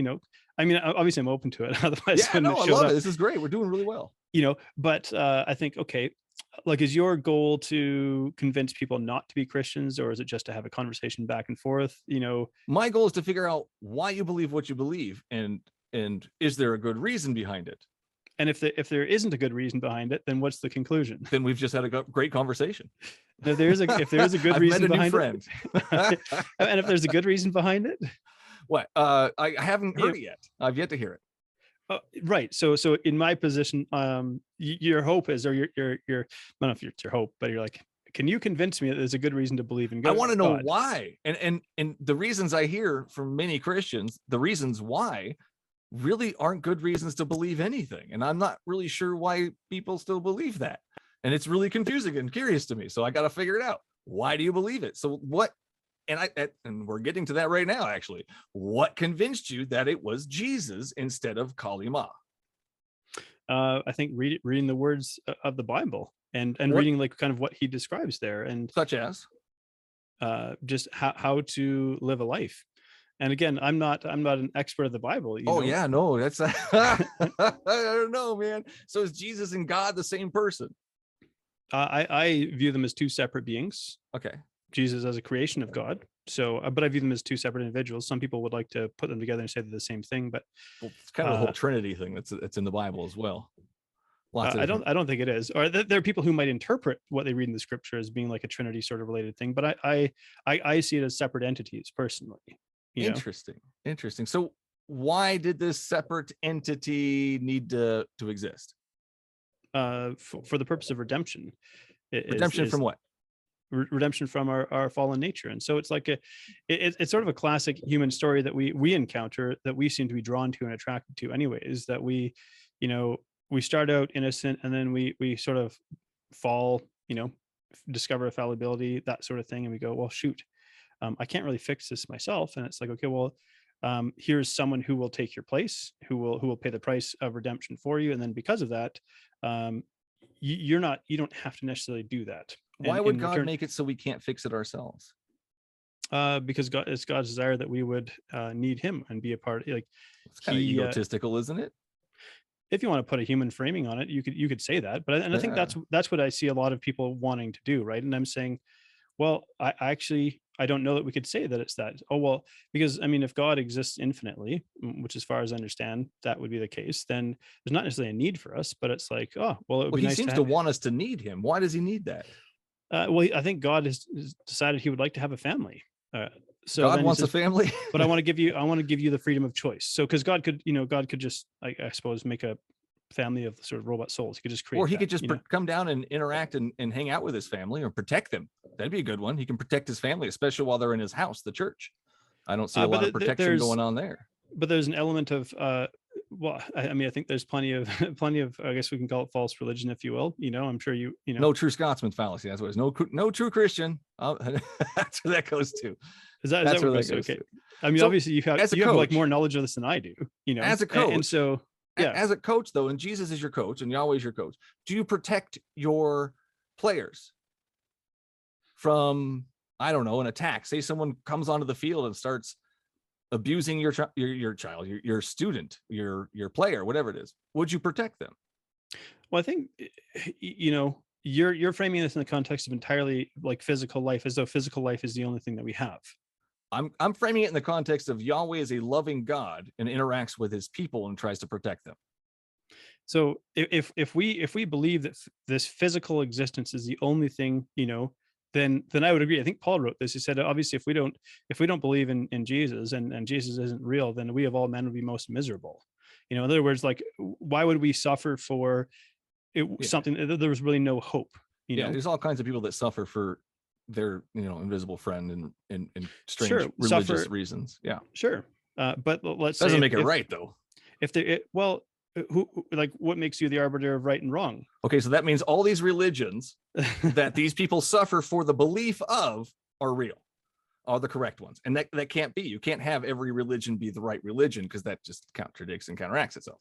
Speaker 4: I mean, obviously I'm open to it. Otherwise,
Speaker 1: Yeah, no, I
Speaker 4: showed
Speaker 1: love
Speaker 4: up,
Speaker 1: it. This is great. We're doing really well.
Speaker 4: But I think, okay, like, is your goal to convince people not to be Christians, or is it just to have a conversation back and forth?
Speaker 1: My goal is to figure out why you believe what you believe, and is there a good reason behind it?
Speaker 4: And if there isn't a good reason behind it, then what's the conclusion?
Speaker 1: Then we've just had a great conversation.
Speaker 4: If there is a good
Speaker 1: I've
Speaker 4: reason
Speaker 1: met a new
Speaker 4: behind
Speaker 1: friend.
Speaker 4: it, and if there's a good reason behind it,
Speaker 1: What? I haven't heard it yet. I've yet to hear it.
Speaker 4: right. So in my position, your hope is, or your I don't know if it's your hope, but you're like, can you convince me that there's a good reason to believe in God?
Speaker 1: I want to know why, and the reasons I hear from many Christians, the reasons why really aren't good reasons to believe anything, and I'm not really sure why people still believe that, and it's really confusing and curious to me. So I got to figure it out. Why do you believe it? So what? And we're getting to that right now. Actually, what convinced you that it was Jesus instead of Kali Ma?
Speaker 4: I think reading the words of the Bible and reading like kind of what he describes there, and
Speaker 1: Such as
Speaker 4: just how to live a life. And again, I'm not an expert of the Bible.
Speaker 1: Yeah, no, that's I don't know, man. So is Jesus and God the same person?
Speaker 4: I view them as two separate beings.
Speaker 1: Okay.
Speaker 4: Jesus as a creation of God. So, but I view them as two separate individuals. Some people would like to put them together and say they're the same thing, but
Speaker 1: Well, it's kind of the whole Trinity thing that's in the Bible as well.
Speaker 4: I don't think it is. Or there are people who might interpret what they read in the scripture as being like a Trinity sort of related thing, but I see it as separate entities personally.
Speaker 1: Interesting. So why did this separate entity need to exist?
Speaker 4: For the purpose of redemption.
Speaker 1: Redemption from what?
Speaker 4: Redemption from our fallen nature. And so it's like it's sort of a classic human story that we encounter, that we seem to be drawn to and attracted to anyways, that we start out innocent, and then we sort of fall, discover a fallibility, that sort of thing, and we go, well, shoot, I can't really fix this myself. And it's like, okay, well, here's someone who will take your place, who will pay the price of redemption for you, and then because of that, you don't have to necessarily do that.
Speaker 1: Why would God make it so we can't fix it ourselves?
Speaker 4: Because it's God's desire that we would need Him and be a part. Like,
Speaker 1: it's kind of egotistical, isn't it?
Speaker 4: If you want to put a human framing on it, you could say that. But I think that's what I see a lot of people wanting to do, right? And I'm saying, Well, I don't know that we could say that it's that. Oh, well, because I mean, if God exists infinitely, which as far as I understand, that would be the case, then there's not necessarily a need for us, but it's like, oh, well, it would
Speaker 1: Well,
Speaker 4: be
Speaker 1: he
Speaker 4: nice
Speaker 1: seems to want us to need him. Why does he need that?
Speaker 4: well, I think God has decided he would like to have a family. So
Speaker 1: God
Speaker 4: then he
Speaker 1: wants a
Speaker 4: says,
Speaker 1: family.
Speaker 4: but I want to give you the freedom of choice. So, because God could, God could just, I suppose, make a family of sort of robot souls. He could just create,
Speaker 1: Or he
Speaker 4: that,
Speaker 1: could just come down and interact and hang out with his family or protect them. That'd be a good one. He can protect his family, especially while they're in his house, the church. I don't see a lot of protection going on there.
Speaker 4: But there's an element of, well, I mean, I think there's plenty of, I guess we can call it false religion, if you will. I'm sure you know.
Speaker 1: No true Scotsman fallacy. That's what it is. No true Christian. That's where that goes to.
Speaker 4: Is that where that goes? Okay. I mean,
Speaker 1: so,
Speaker 4: obviously you have like more knowledge of this than I do,
Speaker 1: as a coach.
Speaker 4: And so, yeah,
Speaker 1: as a coach though, and Jesus is your coach and Yahweh is your coach, do you protect your players from, I don't know, an attack? Say someone comes onto the field and starts abusing your child, your student, your player, whatever it is. Would you protect them?
Speaker 4: Well, I think, you're framing this in the context of entirely like physical life, as though physical life is the only thing that we have.
Speaker 1: I'm framing it in the context of Yahweh is a loving God and interacts with his people and tries to protect them.
Speaker 4: So if we believe that this physical existence is the only thing, then I would agree. I think Paul wrote this. He said, obviously, if we don't believe in Jesus and Jesus isn't real, then we of all men would be most miserable. In other words, like, why would we suffer for something that there was really no hope?
Speaker 1: There's all kinds of people that suffer for their invisible friend and strange religious reasons. Yeah,
Speaker 4: sure. But let's
Speaker 1: doesn't make it right though.
Speaker 4: Who like, what makes you the arbiter of right and wrong?
Speaker 1: Okay, so that means all these religions that these people suffer for the belief of are real, are the correct ones, and that can't be. You can't have every religion be the right religion, because that just contradicts and counteracts itself.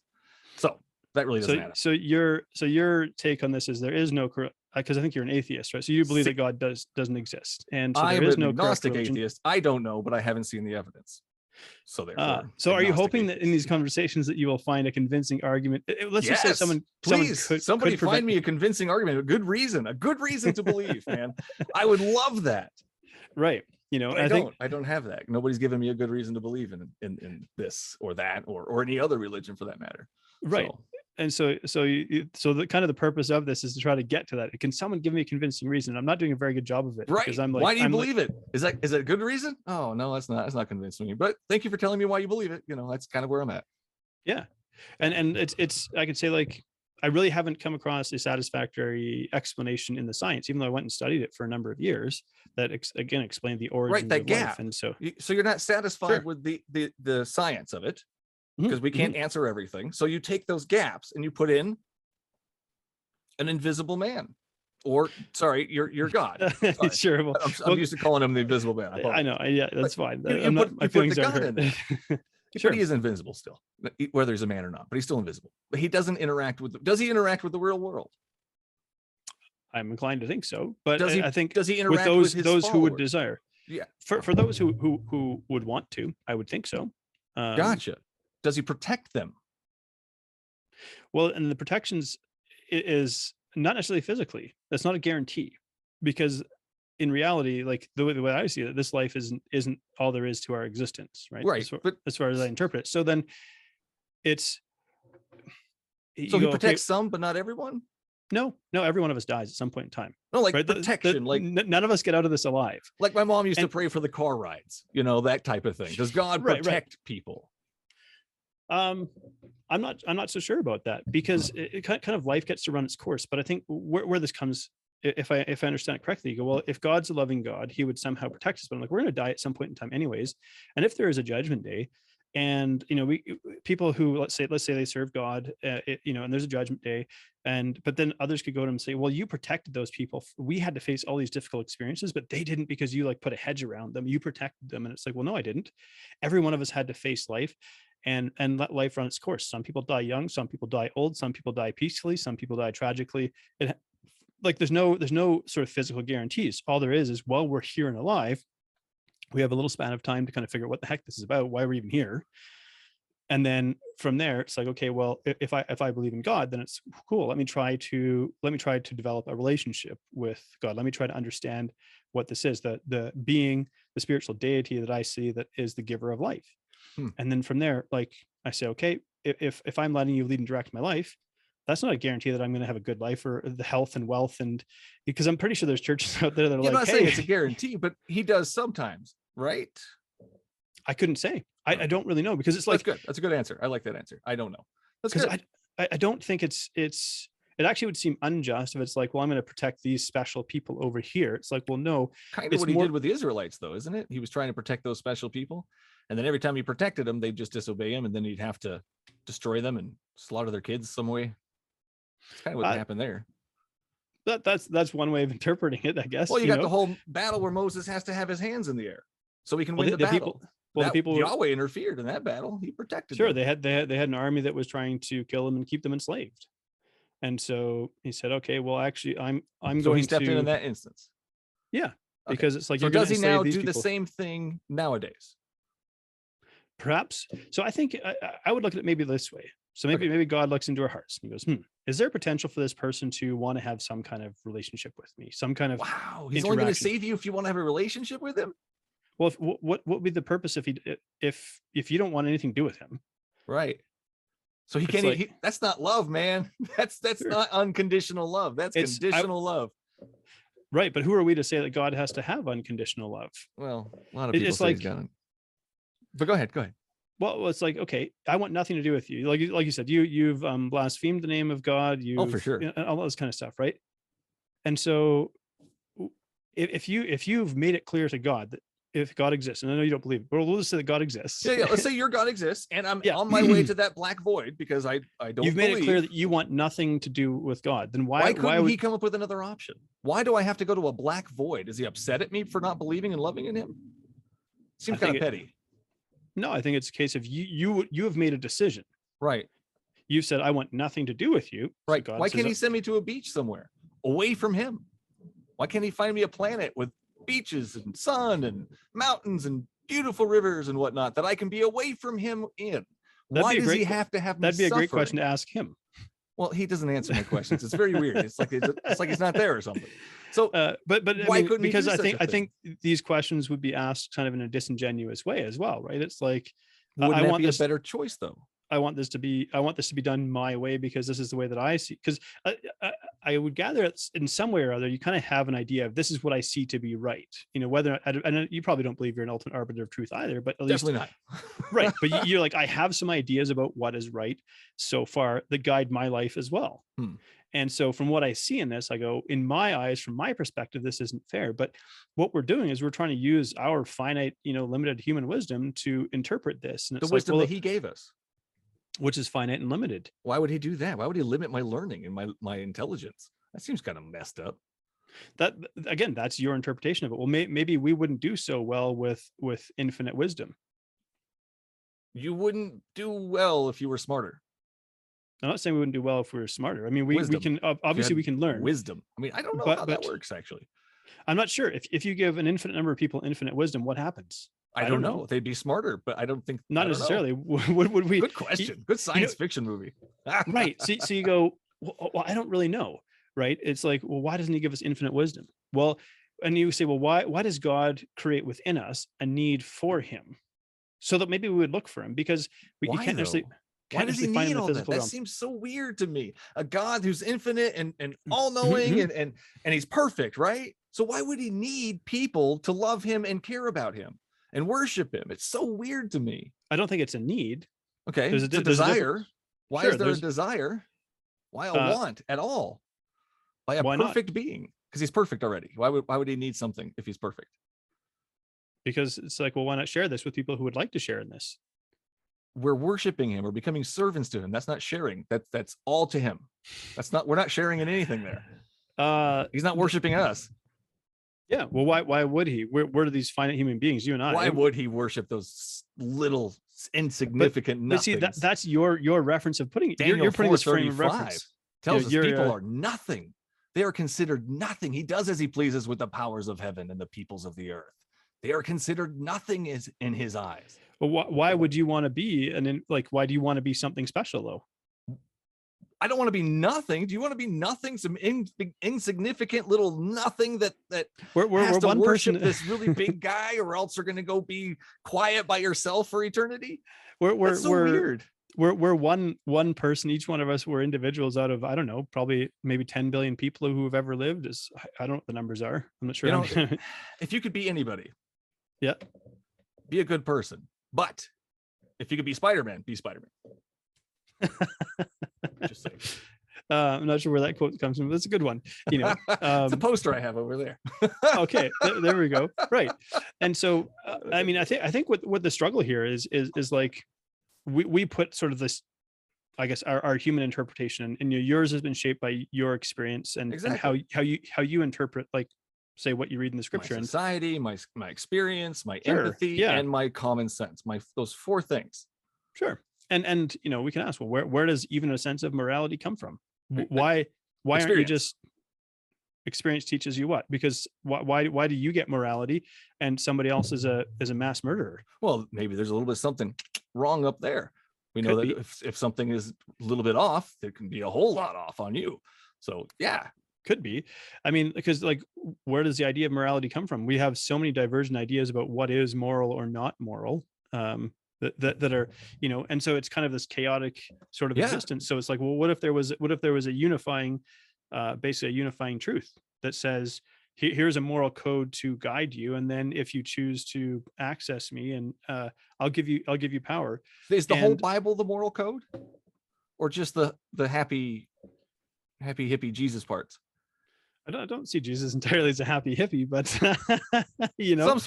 Speaker 1: So that really doesn't matter.
Speaker 4: So your take on this is there is no correct, because I think you're an atheist, right? So you believe that God doesn't exist, and so there is no
Speaker 1: agnostic atheist. I don't know, but I haven't seen the evidence. So therefore,
Speaker 4: so are you hoping that in these conversations that you will find a convincing argument? Let's just say somebody
Speaker 1: find me a convincing argument, a good reason to believe, man. I would love that.
Speaker 4: Right.
Speaker 1: I don't have that. Nobody's given me a good reason to believe in this or that or any other religion for that matter.
Speaker 4: Right. So, and so the kind of the purpose of this is to try to get to that. Can someone give me a convincing reason? I'm not doing a very good job of it.
Speaker 1: Right.
Speaker 4: Because I'm like,
Speaker 1: why do you believe it? Is that a good reason? Oh no, that's not convincing me. But thank you for telling me why you believe it. That's kind of where I'm at.
Speaker 4: Yeah. And it's I could say, like, I really haven't come across a satisfactory explanation in the science, even though I went and studied it for a number of years, that again explained the origins of
Speaker 1: gap.
Speaker 4: life. And so
Speaker 1: you're not satisfied with the science of it, because we can't answer everything. So you take those gaps and you put in an invisible man, or sorry, your God. Sorry.
Speaker 4: Sure. Well,
Speaker 1: I'm used to calling him the invisible man.
Speaker 4: I know. Yeah, that's fine. My
Speaker 1: put
Speaker 4: feelings
Speaker 1: the
Speaker 4: are
Speaker 1: God in
Speaker 4: hurt.
Speaker 1: there.
Speaker 4: Sure.
Speaker 1: But he is invisible still, whether he's a man or not, but he's still invisible. But he doesn't interact with, does he interact with the real world?
Speaker 4: I'm inclined to think so, but I think
Speaker 1: does he interact
Speaker 4: with
Speaker 1: his
Speaker 4: those
Speaker 1: followers?
Speaker 4: who would desire?
Speaker 1: Yeah.
Speaker 4: For those who would want to, I would think so.
Speaker 1: Gotcha. Does he protect them?
Speaker 4: Well, and the protections is not necessarily physically. That's not a guarantee, because in reality, like the way I see it, this life isn't all there is to our existence, right?
Speaker 1: Right.
Speaker 4: But as far as I interpret it, so then it's.
Speaker 1: So he protects some, but not everyone.
Speaker 4: No, every one of us dies at some point in time.
Speaker 1: No, like
Speaker 4: right?
Speaker 1: protection. Like
Speaker 4: none of us get out of this alive.
Speaker 1: Like my mom used to pray for the car rides, that type of thing. Does God protect people?
Speaker 4: I'm not so sure about that, because it kind of life gets to run its course. But I think where this comes, if I understand it correctly, you go, well, if God's a loving God, he would somehow protect us. But I'm like, we're going to die at some point in time anyways. And if there is a judgment day, and people who let's say they serve God, and there's a judgment day, but then others could go to him and say, well, you protected those people. We had to face all these difficult experiences, but they didn't, because you like put a hedge around them. You protected them. And it's like, well, no, I didn't. Every one of us had to face life and let life run its course. Some people die young, some people die old, some people die peacefully, some people die tragically. There's no sort of physical guarantees. All there is while we're here and alive, we have a little span of time to kind of figure out what the heck this is about, why we're even here. And then from there, it's like, okay, well, if I believe in God, then it's cool. Let me try to develop a relationship with God. Let me try to understand what this is, the being, the spiritual deity that I see that is the giver of life. And then from there, like I say, okay, if I'm letting you lead and direct my life, that's not a guarantee that I'm going to have a good life or the health and wealth. And because I'm pretty sure there's churches out there that are
Speaker 1: You're
Speaker 4: like,
Speaker 1: not saying it's a guarantee, but he does sometimes, right?
Speaker 4: I couldn't say. I don't really know, because it's like,
Speaker 1: that's good. That's a good answer. I like that answer. I don't know. That's
Speaker 4: because
Speaker 1: good.
Speaker 4: I don't think it actually would seem unjust if it's like, well, I'm going to protect these special people over here. It's like, well, no,
Speaker 1: Kind of what he did with the Israelites, though, isn't it? He was trying to protect those special people, and then every time he protected them, they'd just disobey him, and then he'd have to destroy them and slaughter their kids some way. That's kind of what happened there.
Speaker 4: That's one way of interpreting it, I guess.
Speaker 1: Well, you got the whole battle where Moses has to have his hands in the air so he can win the battle.
Speaker 4: The people
Speaker 1: Yahweh interfered in that battle. He protected
Speaker 4: them.
Speaker 1: They
Speaker 4: had an army that was trying to kill them and keep them enslaved. And so he said, okay, well, actually, I'm
Speaker 1: so
Speaker 4: going
Speaker 1: he stepped in that instance.
Speaker 4: Yeah. Okay. Because it's like,
Speaker 1: so does he now do the same thing nowadays?
Speaker 4: Perhaps. So I think I would look at it maybe this way. So maybe God looks into our hearts and he goes, is there potential for this person to want to have some kind of relationship with me? Some kind of
Speaker 1: he's only going to save you if you want to have a relationship with him?
Speaker 4: Well, what would be the purpose if you don't want anything to do with him?
Speaker 1: Right. So he can't. That's not love, man. That's not unconditional love. That's conditional love.
Speaker 4: Right, but who are we to say that God has to have unconditional love?
Speaker 1: Well, a lot of people say he's got it. But go ahead.
Speaker 4: Well, it's like, okay, I want nothing to do with you. Like you said, you've blasphemed the name of God.
Speaker 1: For sure.
Speaker 4: All this kind of stuff, right? And so, if you've made it clear to God that if God exists, and I know you don't believe it, but we'll just say that God exists.
Speaker 1: Yeah. Let's say your God exists, and I'm on my way to that black void because I don't.
Speaker 4: You've made it clear that you want nothing to do with God. Then why
Speaker 1: couldn't he come up with another option? Why do I have to go to a black void? Is he upset at me for not believing and loving in him? Seems kind of petty.
Speaker 4: No, I think it's a case of you have made a decision.
Speaker 1: Right.
Speaker 4: You've said, I want nothing to do with you.
Speaker 1: Right. So why can't he send me to a beach somewhere away from him? Why can't he find me a planet with beaches and sun and mountains and beautiful rivers and whatnot that I can be away from him in? Why does he have to have me?
Speaker 4: That'd be a great question to ask him.
Speaker 1: Well, he doesn't answer my questions. It's very weird. It's like he's not there or something. So,
Speaker 4: but
Speaker 1: why couldn't he?
Speaker 4: Because I think these questions would be asked kind of in a disingenuous way as well, right? It's like,
Speaker 1: wouldn't that be a better choice though? I want this to be
Speaker 4: done my way because this is the way that I see. Because I would gather it's in some way or other, you kind of have an idea of this is what I see to be right. You know, whether and you probably don't believe you're an ultimate arbiter of truth either, but at least
Speaker 1: definitely not.
Speaker 4: Right. But you're like, I have some ideas about what is right so far that guide my life as well. And so from what I see in this, I go, in my eyes, from my perspective, this isn't fair. But what we're doing is we're trying to use our finite, limited human wisdom to interpret this. And
Speaker 1: it's the wisdom that he gave us,
Speaker 4: which is finite and limited.
Speaker 1: Why would he do that? Why would he limit my learning and my intelligence? That seems kind of messed up.
Speaker 4: That, again, that's your interpretation of it. Well, maybe we wouldn't do so well with infinite wisdom.
Speaker 1: You wouldn't do well if you were smarter.
Speaker 4: I'm not saying we wouldn't do well if we were smarter. I mean, we can obviously we can learn
Speaker 1: wisdom. I mean, I don't know how that works actually.
Speaker 4: I'm not sure if you give an infinite number of people infinite wisdom, what happens?
Speaker 1: I don't know. They'd be smarter, but I don't think
Speaker 4: not necessarily. Would we?
Speaker 1: Good question. Good science fiction movie.
Speaker 4: Right. So you go, well, I don't really know. Right. It's like, well, why doesn't he give us infinite wisdom? Well, and you say, well, why does God create within us a need for him? So that maybe we would look for him because you can't necessarily.
Speaker 1: Why does he need all that? That seems so weird to me. A God who's infinite and all-knowing and he's perfect, right? So why would he need people to love him and care about him and worship him? It's so weird to me.
Speaker 4: I don't think it's a need.
Speaker 1: Okay, it's a desire. Why is there a desire? Why a want at all? By a perfect being? Because he's perfect already. Why would he need something if he's perfect?
Speaker 4: Because it's like, well, why not share this with people who would like to share in this?
Speaker 1: We're worshiping him. We're becoming servants to him. That's not sharing. That's all to him. We're not sharing in anything there. He's not worshiping us.
Speaker 4: Yeah. Well, why would he? We're these finite human beings, you and I.
Speaker 1: Why would he worship those little insignificant nothings?
Speaker 4: But see, that's your reference of putting it. You're putting this frame of reference.
Speaker 1: Tells us people are nothing. They are considered nothing. He does as he pleases with the powers of heaven and the peoples of the earth. They are considered nothing in his eyes.
Speaker 4: But why would you want to be why do you want to be something special though?
Speaker 1: I don't want to be nothing. Do you want to be nothing? Some insignificant little nothing that
Speaker 4: we're
Speaker 1: has to
Speaker 4: one
Speaker 1: worship
Speaker 4: person.
Speaker 1: this really big guy, or else you're going to go be quiet by yourself for eternity?
Speaker 4: That's
Speaker 1: so weird.
Speaker 4: We're one person. Each one of us, we're individuals out of, I don't know, probably maybe 10 billion people who have ever lived. I don't know what the numbers are. I'm not sure.
Speaker 1: If you could be anybody,
Speaker 4: yeah,
Speaker 1: be a good person. But if you could be Spider-Man, be Spider-Man. Just saying.
Speaker 4: I'm not sure where that quote comes from, but it's a good one.
Speaker 1: It's a poster I have over there.
Speaker 4: Okay, there we go. Right. And so, I mean, I think what the struggle here is like, we put sort of this, I guess, our human interpretation, and yours has been shaped by your experience and
Speaker 1: exactly.
Speaker 4: and how you interpret, like, say, what you read in the scripture,
Speaker 1: my society, my experience, my
Speaker 4: Sure,
Speaker 1: empathy, and my common sense. Those four things.
Speaker 4: Sure. And we can ask, well, where does even a sense of morality come from? Why aren't you just experience teaches you what? Because why do you get morality and somebody else is a mass murderer?
Speaker 1: Well, maybe there's a little bit of something wrong up there. We know that if something is a little bit off, there can be a whole lot off on you. So yeah,
Speaker 4: could be. I mean, because, like, where does the idea of morality come from? We have so many divergent ideas about what is moral or not moral. That are, and so it's kind of this chaotic sort of existence. So it's like, well, what if there was a unifying, basically a unifying truth that says, here's a moral code to guide you, and then if you choose to access me, and I'll give you power.
Speaker 1: Is the whole Bible the moral code, or just the happy hippie Jesus parts?
Speaker 4: I don't see Jesus entirely as a happy hippie, but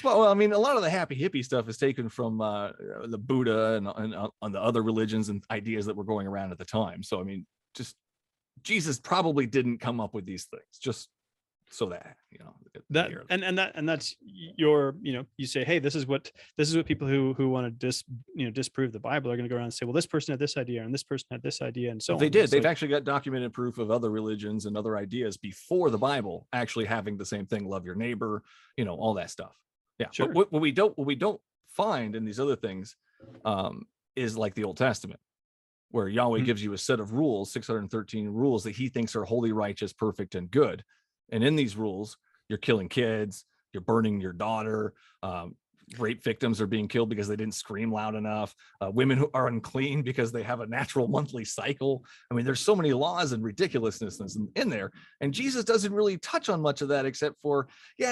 Speaker 1: well, I mean, a lot of the happy hippie stuff is taken from the Buddha and on the other religions and ideas that were going around at the time. So I mean, just Jesus probably didn't come up with these things just so that and
Speaker 4: that's your, you say, hey, this is what people who want to disprove the Bible are going to go around and say, well, this person had this idea and this person had this idea, and so
Speaker 1: they did. They've actually got documented proof of other religions and other ideas before the Bible actually having the same thing: love your neighbor, all that stuff. Yeah, sure. But what we don't find in these other things is like the Old Testament, where Yahweh gives you a set of rules, 613 rules that he thinks are holy, righteous, perfect, and good. And in these rules, you're killing kids, you're burning your daughter, rape victims are being killed because they didn't scream loud enough, women who are unclean because they have a natural monthly cycle. I mean, there's so many laws and ridiculousness in there. And Jesus doesn't really touch on much of that, except for,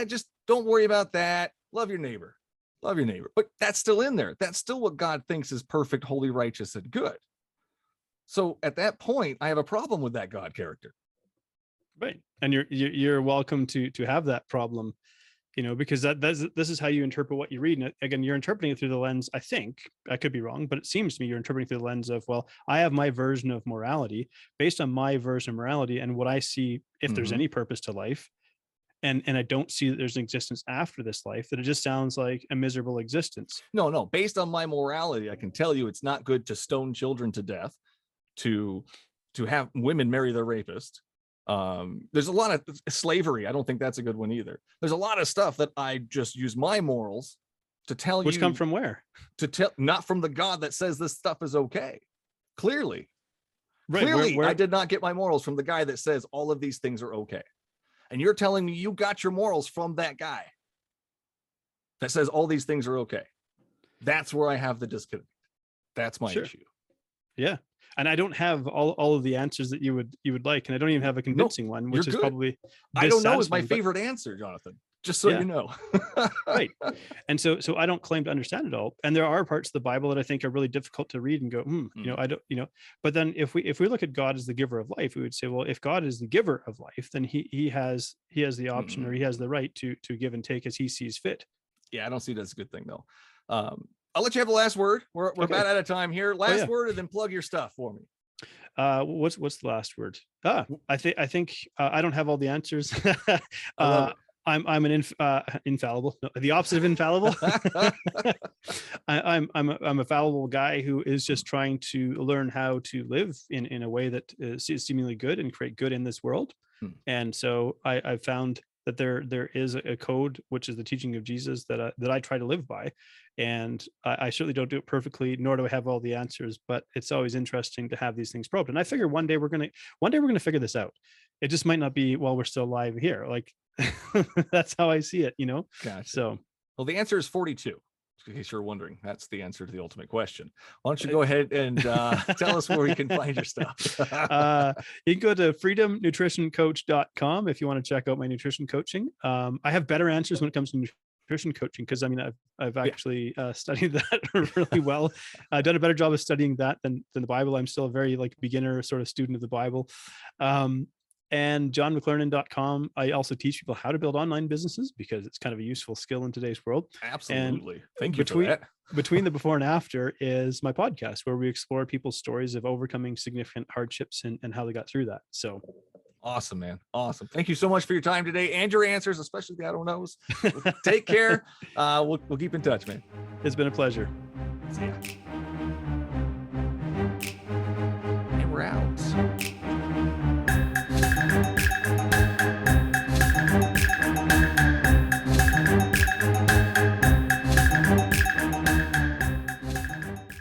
Speaker 1: just don't worry about that. Love your neighbor. Love your neighbor. But that's still in there. That's still what God thinks is perfect, holy, righteous, and good. So at that point, I have a problem with that God character.
Speaker 4: Right. And you're welcome to have that problem, because this is how you interpret what you read. And again, you're interpreting it through the lens, I think, I could be wrong, but it seems to me you're interpreting through the lens of, well, I have my version of morality based on my version of morality and what I see, if there's any purpose to life. And I don't see that there's an existence after this life, that it just sounds like a miserable existence.
Speaker 1: No. Based on my morality, I can tell you it's not good to stone children to death, to have women marry their rapist. There's a lot of slavery. I don't think that's a good one either. There's a lot of stuff that I just use my morals to tell you.
Speaker 4: Which come from where?
Speaker 1: To tell, not from the God that says this stuff is okay. Clearly.
Speaker 4: Right.
Speaker 1: Clearly, I did not get my morals from the guy that says all of these things are okay. And you're telling me you got your morals from that guy that says all these things are okay. That's where I have the disconnect. That's my issue.
Speaker 4: Yeah. And I don't have all of the answers that you would like, and I don't even have a convincing one, which is probably
Speaker 1: I don't know is my favorite answer, Jonathan. Just so you know.
Speaker 4: Right. And so I don't claim to understand it all. And there are parts of the Bible that I think are really difficult to read and go, I don't, but then if we look at God as the giver of life, we would say, well, if God is the giver of life, then he has the option or he has the right to give and take as he sees fit.
Speaker 1: Yeah, I don't see that as a good thing though. I'll let you have the last word. We're about out of time here. Last word, and then plug your stuff for me.
Speaker 4: What's the last word? I think I don't have all the answers. I'm an infallible. No, the opposite of infallible. I'm a fallible guy who is just trying to learn how to live in a way that is seemingly good and create good in this world. And so I found that there is a code, which is the teaching of Jesus that I try to live by. And I certainly don't do it perfectly, nor do I have all the answers, but it's always interesting to have these things probed. And I figure one day we're going to figure this out. It just might not be while we're still alive here. Like that's how I see it,
Speaker 1: Gotcha.
Speaker 4: So,
Speaker 1: well, the answer is 42. In case you're wondering, that's the answer to the ultimate question. Why don't you go ahead and tell us where we can find your stuff?
Speaker 4: You can go to freedomnutritioncoach.com if you want to check out my nutrition coaching. I have better answers when it comes to nutrition coaching, because I've actually studied that really well. I've done a better job of studying that than the Bible. I'm still a very beginner sort of student of the Bible. And johnmclernon.com. I also teach people how to build online businesses, because it's kind of a useful skill in today's world.
Speaker 1: Absolutely. And thank you for that.
Speaker 4: Between the before and after is my podcast, where we explore people's stories of overcoming significant hardships and how they got through that. So
Speaker 1: awesome, man. Awesome. Thank you so much for your time today and your answers, especially the I don't knows. Take care. We'll keep in touch, man.
Speaker 4: It's been a pleasure.
Speaker 1: See ya. And we're out.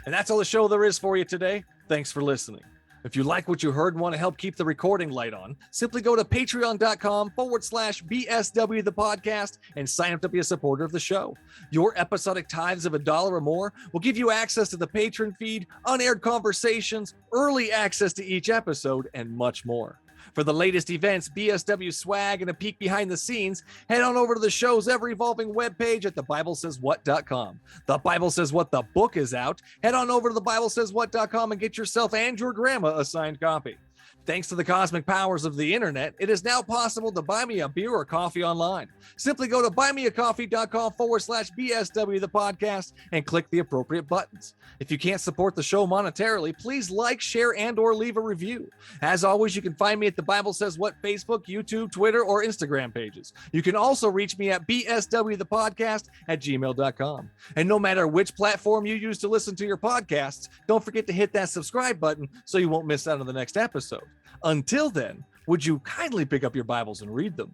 Speaker 1: And that's all the show there is for you today. Thanks for listening. If you like what you heard and want to help keep the recording light on, simply go to patreon.com/BSW the podcast and sign up to be a supporter of the show. Your episodic tithes of $1 or more will give you access to the patron feed, unaired conversations, early access to each episode, and much more. For the latest events, BSW swag, and a peek behind the scenes, head on over to the show's ever-evolving webpage at thebiblesayswhat.com. The Bible Says What the book is out. Head on over to thebiblesayswhat.com and get yourself and your grandma a signed copy. Thanks to the cosmic powers of the internet, it is now possible to buy me a beer or coffee online. Simply go to buymeacoffee.com/BSW the podcast and click the appropriate buttons. If you can't support the show monetarily, please like, share, and or leave a review. As always, you can find me at the Bible Says What Facebook, YouTube, Twitter, or Instagram pages. You can also reach me at bswthepodcast@gmail.com. And no matter which platform you use to listen to your podcasts, don't forget to hit that subscribe button so you won't miss out on the next episode. Until then, would you kindly pick up your Bibles and read them?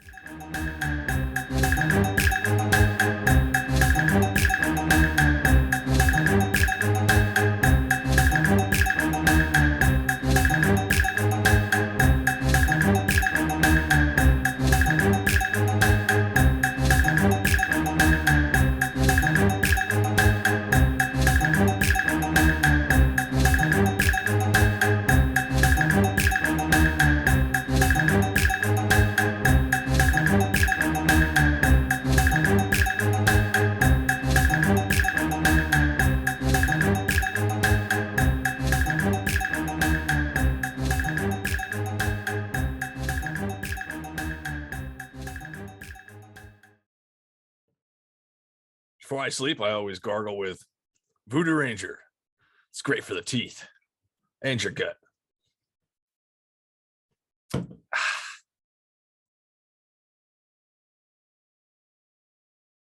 Speaker 1: Before I sleep, I always gargle with Voodoo Ranger. It's great for the teeth and your gut.